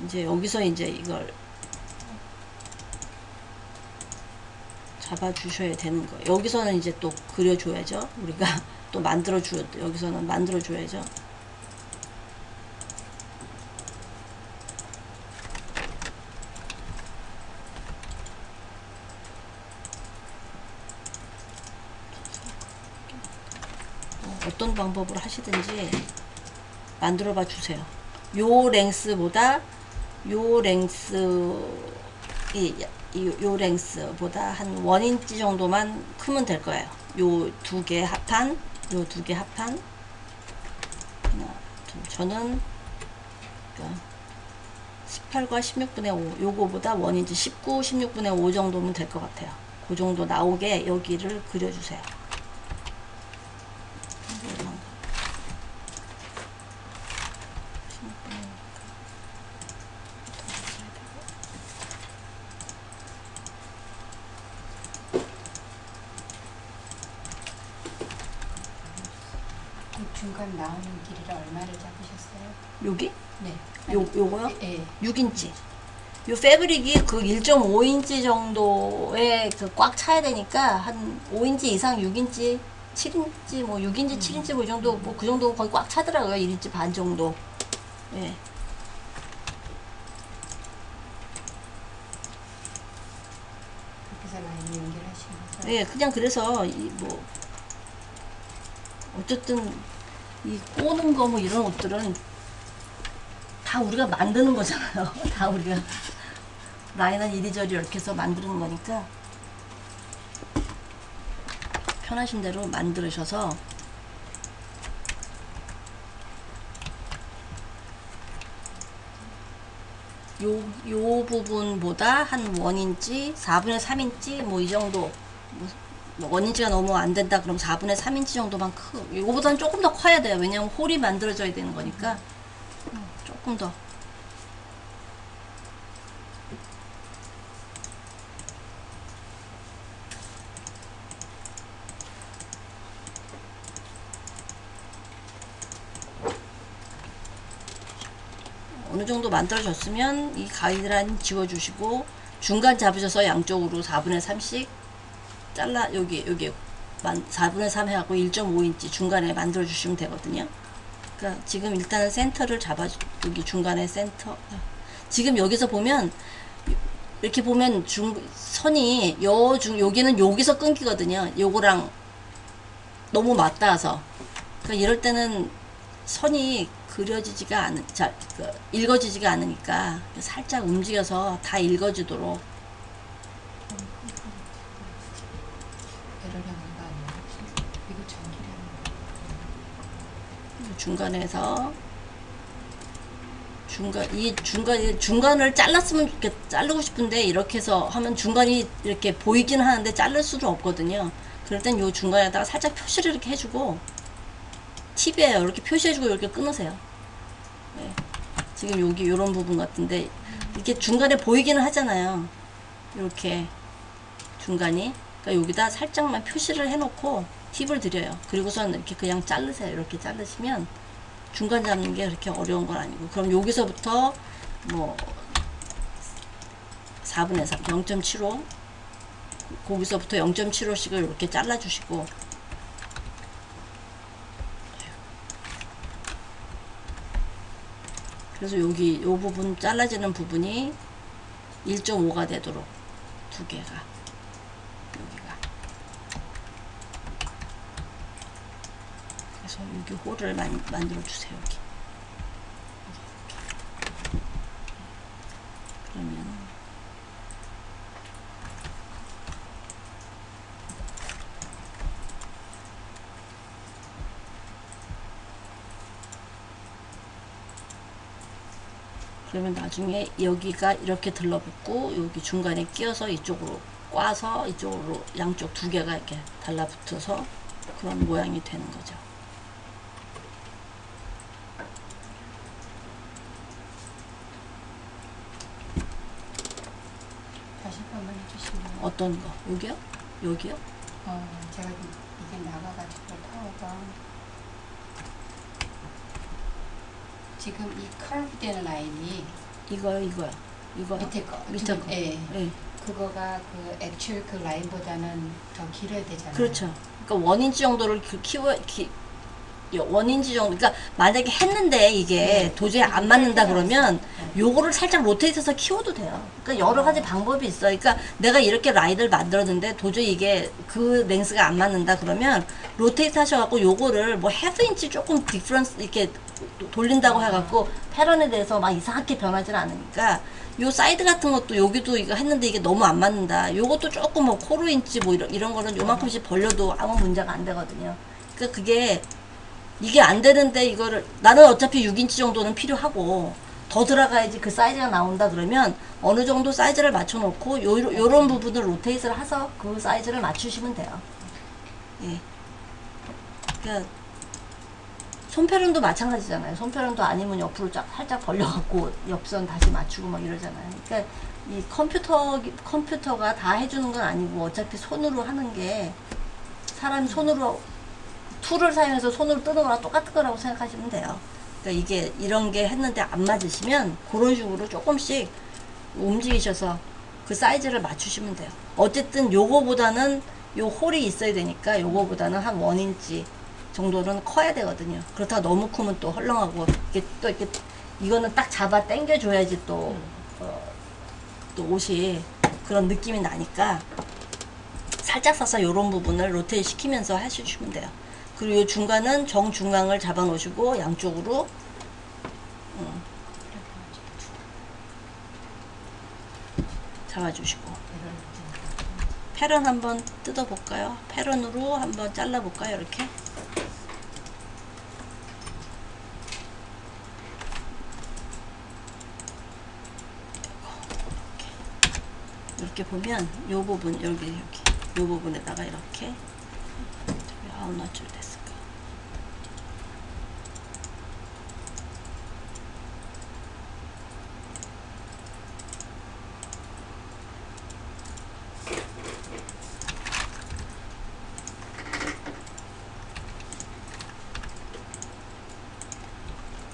이제 여기서 이제 이걸 잡아 주셔야 되는 거예요. 여기서는 이제 또 그려 줘야죠. 우리가 또 여기서는 만들어 줘야죠. 어떤 방법으로 하시든지 만들어 봐 주세요. 요 랭스보다 요 랭스보다 한 1인치 정도만 크면 될 거예요. 요 두 개 합한 하나, 둘. 저는 18과 16분의 5 요거보다 1인치 19, 16분의 5 정도면 될 것 같아요. 그 정도 나오게 여기를 그려주세요. 중간 나오는 길이를 얼마를 잡으셨어요? 여기? 네. 요거요? 네. 6인치. 요 패브릭이 그 1.5인치 정도에 그 꽉 차야 되니까 한 5인치 이상 6인치 7인치 뭐 6인치 7인치 뭐 이 정도 뭐 그 정도 거의 꽉 차더라고요. 1인치 반 정도. 예. 그래서 라인 연결하신 거죠? 예, 그냥 그래서 이 뭐 어쨌든 이 꼬는 거 뭐 이런 옷들은 다 우리가 만드는 거잖아요. 다 우리가 라인은 이리저리 이렇게 해서 만드는 거니까 편하신 대로 만들으셔서 요 부분보다 한 1인치, 4분의 3인치 뭐 이 정도, 뭐 1인치가 너무 안 된다 그럼 4분의 3인치 정도만 요거보다는 조금 더 커야 돼요. 왜냐면 홀이 만들어져야 되는 거니까 조금 더. 어느 정도 만들어졌으면 이 가이드라인 지워주시고 중간 잡으셔서 양쪽으로 4분의 3씩 잘라 여기 4분의 3 해갖고 1.5인치 중간에 만들어 주시면 되거든요. 그러니까 지금 일단은 센터를 잡아 여기 중간에 센터. 지금 여기서 보면 이렇게 보면 선이 여기는 여기서 끊기거든요. 요거랑 너무 맞닿아서. 그러니까 이럴 때는 선이 그려지지가 읽어지지가 않으니까 살짝 움직여서 다 읽어지도록 에러를 하는 거 아니에요? 이거 전기라는 중간에서 중간을 잘랐으면 자르고 싶은데 이렇게 해서 하면 중간이 이렇게 보이긴 하는데 자를 수는 없거든요. 그럴 땐 요 중간에다가 살짝 표시를 이렇게 해주고 팁이에요. 이렇게 표시해주고 이렇게 끊으세요. 네. 지금 여기 요런 부분 같은데 이렇게 중간에 보이기는 하잖아요. 이렇게 중간이. 그러니까 여기다 살짝만 표시를 해놓고 팁을 드려요. 그리고선 이렇게 그냥 자르세요. 이렇게 자르시면 중간 잡는 게 그렇게 어려운 건 아니고. 그럼 여기서부터 뭐 4분의 3, 0.75 거기서부터 0.75씩을 이렇게 잘라주시고 그래서 여기 요 부분 잘라지는 부분이 1.5가 되도록 두 개가 여기가 그래서 여기 홀을 만들어 주세요. 여기 그러면 나중에 여기가 이렇게 들러붙고 여기 중간에 끼어서 이쪽으로 꽈서 이쪽으로 양쪽 두 개가 이렇게 달라붙어서 그런 모양이 되는 거죠. 다시 한 번만 해주시면. 어떤 거? 여기요? 여기요? 제가 이게 나가가지고 파워가 지금 이 커브 되는 라인이 이거요? 이거 밑에 거 밑에 거. 예. 예. 그거가 그 액츄얼 그 라인보다는 더 길어야 되잖아요. 그렇죠. 그러니까 1인치 정도를 원인지 정도. 그러니까 만약에 했는데 이게 네. 도저히 안 맞는다 그러면 네. 요거를 살짝 로테이트해서 키워도 돼요. 그러니까 여러 가지 방법이 있어요. 그러니까 내가 이렇게 라인을 만들었는데 도저히 이게 그 랭스가 안 맞는다 그러면 로테이트 하셔갖고 요거를 뭐 하프 인치 조금 디프런스 이렇게 돌린다고 해갖고 패런에 대해서 막 이상하게 변하진 않으니까 요 사이드 같은 것도 여기도 이거 했는데 이게 너무 안 맞는다. 요것도 조금 뭐 코로 인치 뭐 이런 거는 요만큼씩 벌려도 아무 문제가 안 되거든요. 그러니까 그게 이게 안 되는데 이거를 나는 어차피 6인치 정도는 필요하고 더 들어가야지 그 사이즈가 나온다 그러면 어느 정도 사이즈를 맞춰 놓고 요런 부분을 로테이트를 해서 그 사이즈를 맞추시면 돼요. 예. 그러니까 손패런도 마찬가지잖아요. 손패런도 아니면 옆으로 살짝 벌려갖고 옆선 다시 맞추고 막 이러잖아요. 그러니까 이 컴퓨터가 다 해주는 건 아니고 어차피 손으로 하는 게 사람이 손으로 툴을 사용해서 손으로 뜨는 거랑 똑같은 거라고 생각하시면 돼요. 그러니까 이게 이런 게 했는데 안 맞으시면 그런 식으로 조금씩 움직이셔서 그 사이즈를 맞추시면 돼요. 어쨌든 요거보다는 요 홀이 있어야 되니까 요거보다는 한 1인치 정도는 커야 되거든요. 그렇다가 너무 크면 또 헐렁하고 이게 또 이렇게 이거는 딱 잡아 당겨 줘야지 또 또 옷이 그런 느낌이 나니까 살짝 싸서 요런 부분을 로테이 시키면서 해주시면 돼요. 그리고 요 중간은 정중앙을 잡아 놓으시고 양쪽으로 잡아주시고 패런 한번 뜯어볼까요? 패런으로 한번 잘라볼까요? 이렇게 이렇게 보면 요 부분 여기 요 부분에다가 이렇게 아홉 줄 됐을까?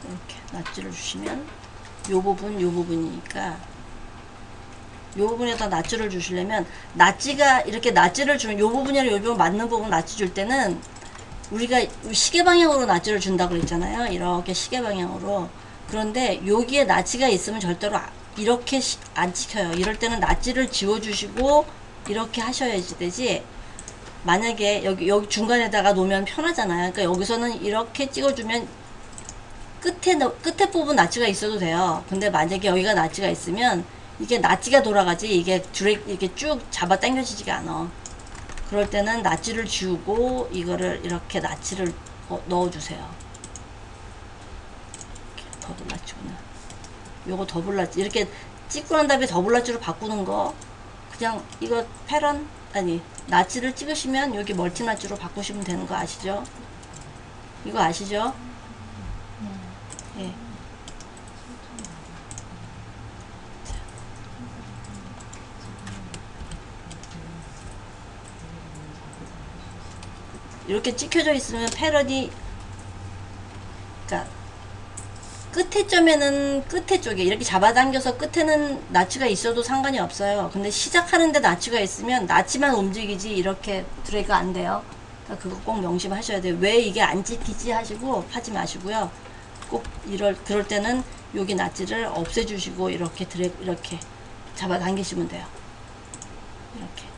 이렇게 낫줄을 주시면 요 부분이니까 요 부분에다 낫줄을 주시려면 낫지가 이렇게 낫줄을 주면 요 부분이랑 요 부분 맞는 부분 낫지 줄 때는 우리가 시계 방향으로 낫줄을 준다고 그랬잖아요. 이렇게 시계 방향으로. 그런데 여기에 낫지가 있으면 절대로 이렇게 안 찍혀요. 이럴 때는 낫지를 지워 주시고 이렇게 하셔야지 되지. 만약에 여기 중간에다가 놓으면 편하잖아요. 그러니까 여기서는 이렇게 찍어주면 끝에 부분 낫지가 있어도 돼요. 근데 만약에 여기가 낫지가 있으면 이게 낫지가 돌아가지 이게 이렇게 쭉 잡아 당겨지지가 않아. 그럴 때는 낫지를 지우고 이거를 이렇게 낫지를 넣어주세요. 이렇게 더블 낫지구나. 요거 더블 낫지 이렇게 찍고 난 다음에 더블 낫지로 바꾸는 거 그냥 이거 패런 아니 낫지를 찍으시면 여기 멀티 낫지로 바꾸시면 되는 거 아시죠? 이거 아시죠? 예. 이렇게 찍혀져 있으면 패런이 그러니까 끝에 점에는 끝에 쪽에 이렇게 잡아당겨서 끝에는 나치가 있어도 상관이 없어요. 근데 시작하는데 나치가 있으면 나치만 움직이지 이렇게 드래그가 안 돼요. 그러니까 그거 꼭 명심하셔야 돼요. 왜 이게 안 찍히지 하시고 하지 마시고요. 꼭 그럴 때는 여기 나치를 없애주시고 이렇게 이렇게 잡아당기시면 돼요. 이렇게.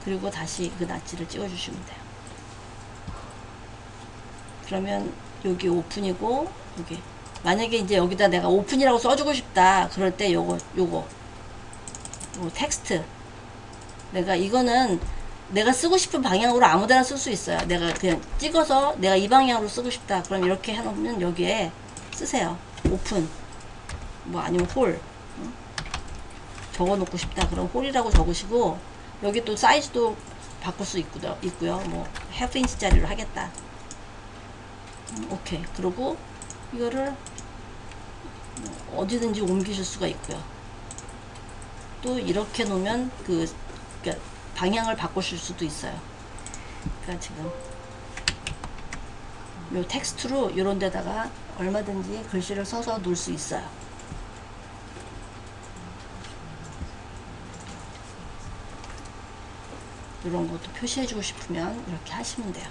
그리고 다시 그 낫지를 찍어주시면 돼요. 그러면 여기 오픈이고 여기 만약에 이제 여기다 내가 오픈이라고 써주고 싶다 그럴 때 요거 텍스트 내가 이거는 내가 쓰고 싶은 방향으로 아무데나 쓸 수 있어요. 내가 그냥 찍어서 내가 이 방향으로 쓰고 싶다 그럼 이렇게 해놓으면 여기에 쓰세요. 오픈 뭐 아니면 홀 적어 놓고 싶다 그럼 홀이라고 적으시고 여기 또 사이즈도 바꿀 수 있고요. 뭐 half 인치짜리로 하겠다. 오케이. 그리고 이거를 어디든지 옮기실 수가 있고요. 또 이렇게 놓으면 그러니까 방향을 바꾸실 수도 있어요. 그러니까 지금 요 텍스트로 이런 데다가 얼마든지 글씨를 써서 놓을 수 있어요. 이런 것도 표시해주고 싶으면 이렇게 하시면 돼요.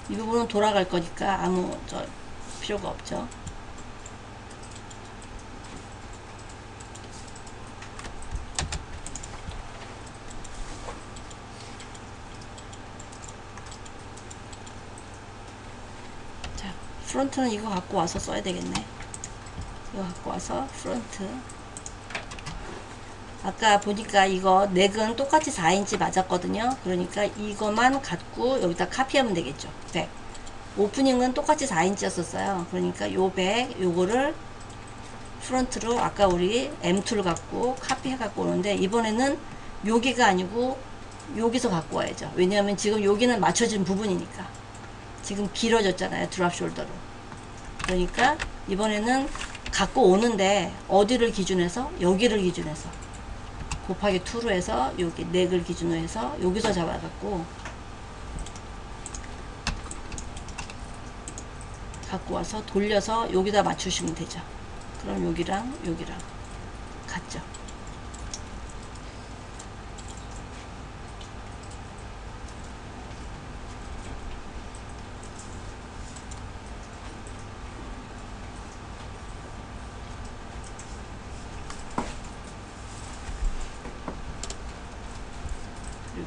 이 부분은 돌아갈 거니까 아무 필요가 없죠. 자, 프론트는 이거 갖고 와서 써야 되겠네. 이거 갖고 와서 프론트. 아까 보니까 이거 넥은 똑같이 4인치 맞았거든요. 그러니까 이거만 갖고 여기다 카피하면 되겠죠. 100. 오프닝은 똑같이 4인치였었어요. 그러니까 요 100 요거를 프론트로 아까 우리 M2를 갖고 카피해 갖고 오는데 이번에는 여기가 아니고 여기서 갖고 와야죠. 왜냐하면 지금 여기는 맞춰진 부분이니까 지금 길어졌잖아요. 드랍 숄더로. 그러니까 이번에는 갖고 오는데 어디를 기준해서 여기를 기준해서 곱하기 2로 해서 여기 넥을 기준으로 해서 여기서 잡아갖고 갖고 와서 돌려서 여기다 맞추시면 되죠. 그럼 여기랑 같죠.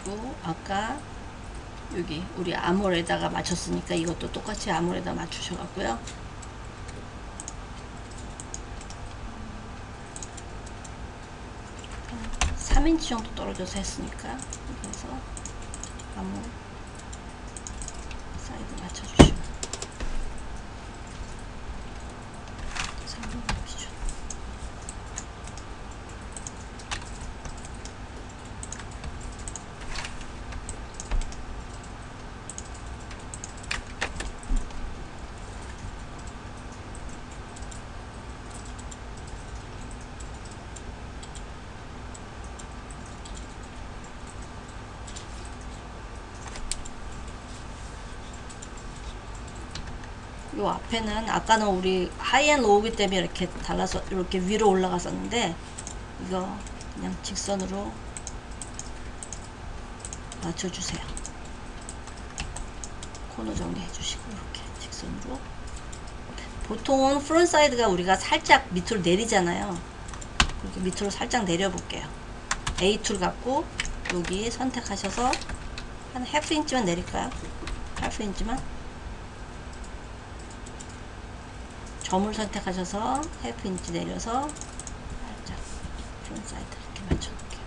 그리고 아까 여기 우리 암홀에다가 맞췄으니까 이것도 똑같이 암홀에다 맞추셔갖고요. 3인치 정도 떨어져서 했으니까 그래서 암홀 사이드 맞춰주시고 3번 기준. 요 앞에는 아까는 우리 하이앤 로우기 때문에 이렇게 달라서 이렇게 위로 올라갔었는데 이거 그냥 직선으로 맞춰주세요. 코너 정리해 주시고 이렇게 직선으로. 보통은 프론트 사이드가 우리가 살짝 밑으로 내리잖아요. 이렇게 밑으로 살짝 내려 볼게요. A 툴 갖고 여기 선택하셔서 한 하프 인치만 내릴까요? 하프 인치만. 점을 선택하셔서 하프 인치 내려서 살짝 프론트 사이드 이렇게 맞춰 놓을게요.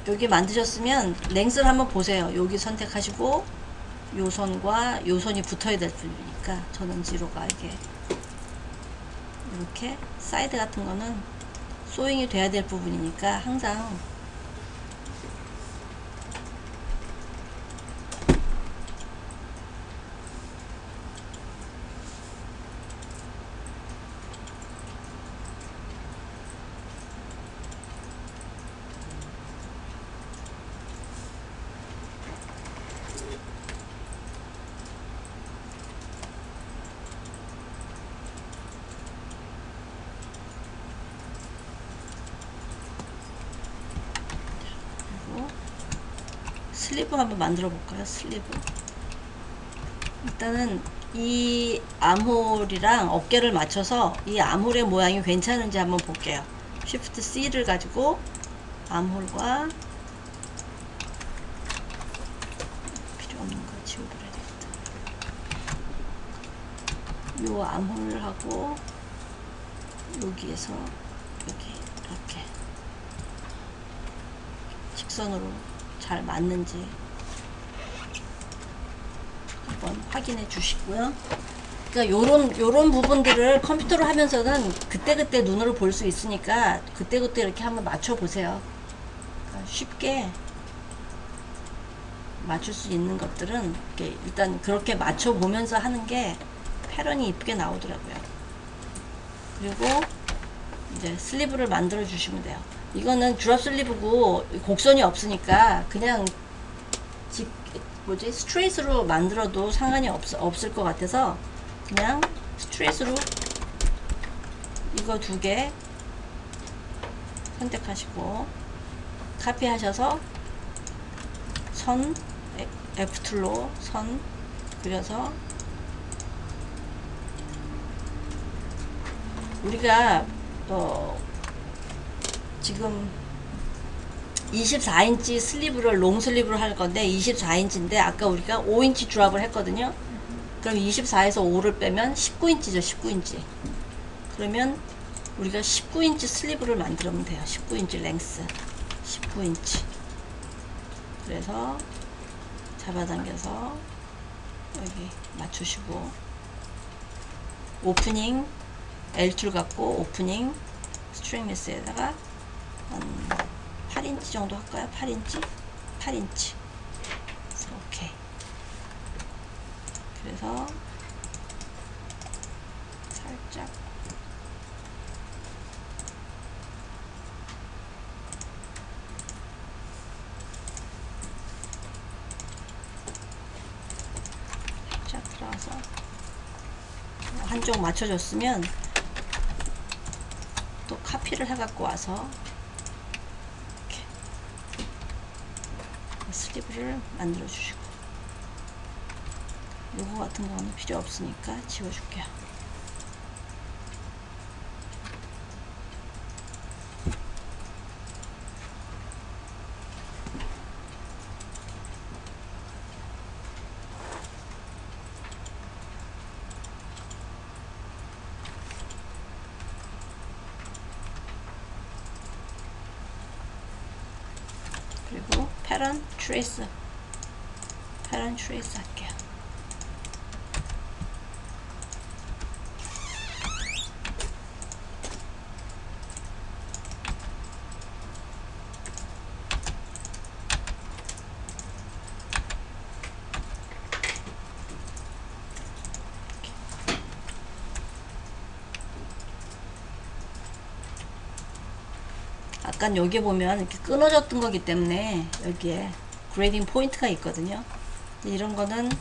여기 만드셨으면 랭스를 한번 보세요. 여기 선택하시고 요 선과 요 선이 붙어야 될 부분이니까 저는 지로가 이렇게 사이드 같은 거는 소잉이 돼야 될 부분이니까 항상 슬리브 한번 만들어 볼까요? 슬리브. 일단은 이 암홀이랑 어깨를 맞춰서 이 암홀의 모양이 괜찮은지 한번 볼게요. Shift C를 가지고 암홀과 필요 없는 거 지워버려야 되겠다. 요 암홀하고 여기에서 여기 이렇게 직선으로 잘 맞는지 한번 확인해 주시고요. 그러니까 요런 부분들을 컴퓨터로 하면서는 그때그때 눈으로 볼 수 있으니까 그때그때 이렇게 한번 맞춰 보세요. 그러니까 쉽게 맞출 수 있는 것들은 이렇게 일단 그렇게 맞춰 보면서 하는 게 패런이 이쁘게 나오더라고요. 그리고 이제 슬리브를 만들어 주시면 돼요. 이거는 드롭 슬리브고 곡선이 없으니까 그냥 스트레이트로 만들어도 상관이 없을 것 같아서 그냥 스트레이트로 이거 2개 선택하시고 카피하셔서 선 F툴로 선 그려서 우리가 지금 24인치 슬리브를 롱 슬리브를 할 건데 24인치인데 아까 우리가 5인치 드랍을 했거든요. 그럼 24에서 5를 빼면 19인치죠. 19인치. 그러면 우리가 19인치 슬리브를 만들면 돼요. 19인치 랭스. 19인치. 그래서 잡아당겨서 여기 맞추시고 오프닝 L툴 갖고 오프닝 스트링리스에다가 한 8인치 정도 할까요? 8인치? 8인치. 오케이. 그래서 살짝 들어가서 한쪽 맞춰줬으면 또 카피를 해갖고 와서 이렇게 슬리브를 만들어 주시고 요거 같은 거는 필요 없으니까 지워줄게요. 그리고 패런 트레이스 할게요. 아까 여기 보면 이렇게 끊어졌던 거기 때문에 여기에 그레이딩 포인트가 있거든요. 이런 거는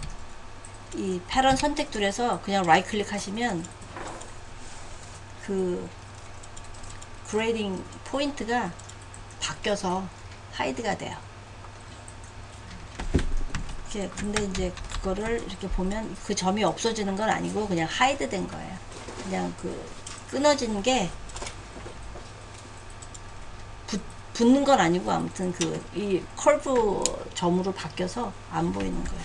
이 패런 선택 툴에서 그냥 라이트 클릭하시면 그 그레이딩 포인트가 바뀌어서 하이드가 돼요. 이렇게 근데 이제 그거를 이렇게 보면 그 점이 없어지는 건 아니고 그냥 하이드 된 거예요. 그냥 그 끊어진 게 붙는 건 아니고 아무튼 그 이 컬브 점으로 바뀌어서 안 보이는 거예요.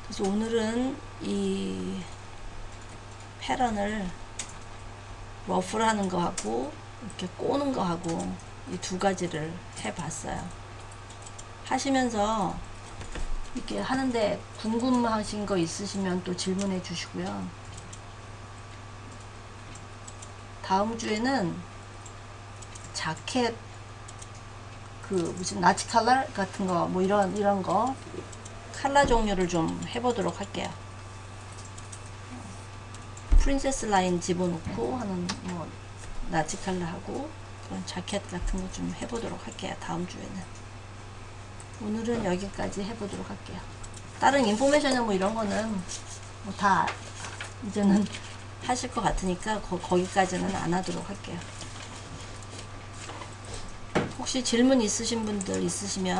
그래서 오늘은 이 패런을 러프를 하는 거 하고 이렇게 꼬는 거 하고 이 두 가지를 해 봤어요. 하시면서 이렇게 하는데 궁금하신 거 있으시면 또 질문해 주시고요. 다음 주에는 자켓 그 무슨 나치 칼라 같은 거 뭐 이런 거 칼라 종류를 좀 해보도록 할게요. 프린세스 라인 집어넣고 하는 뭐 나치 칼라 하고 그런 자켓 같은 거 좀 해보도록 할게요. 다음 주에는. 오늘은 여기까지 해보도록 할게요. 다른 인포메이션이나 뭐 이런 거는 뭐 다 이제는 하실 것 같으니까 거기까지는 안 하도록 할게요. 혹시 질문 있으신 분들 있으시면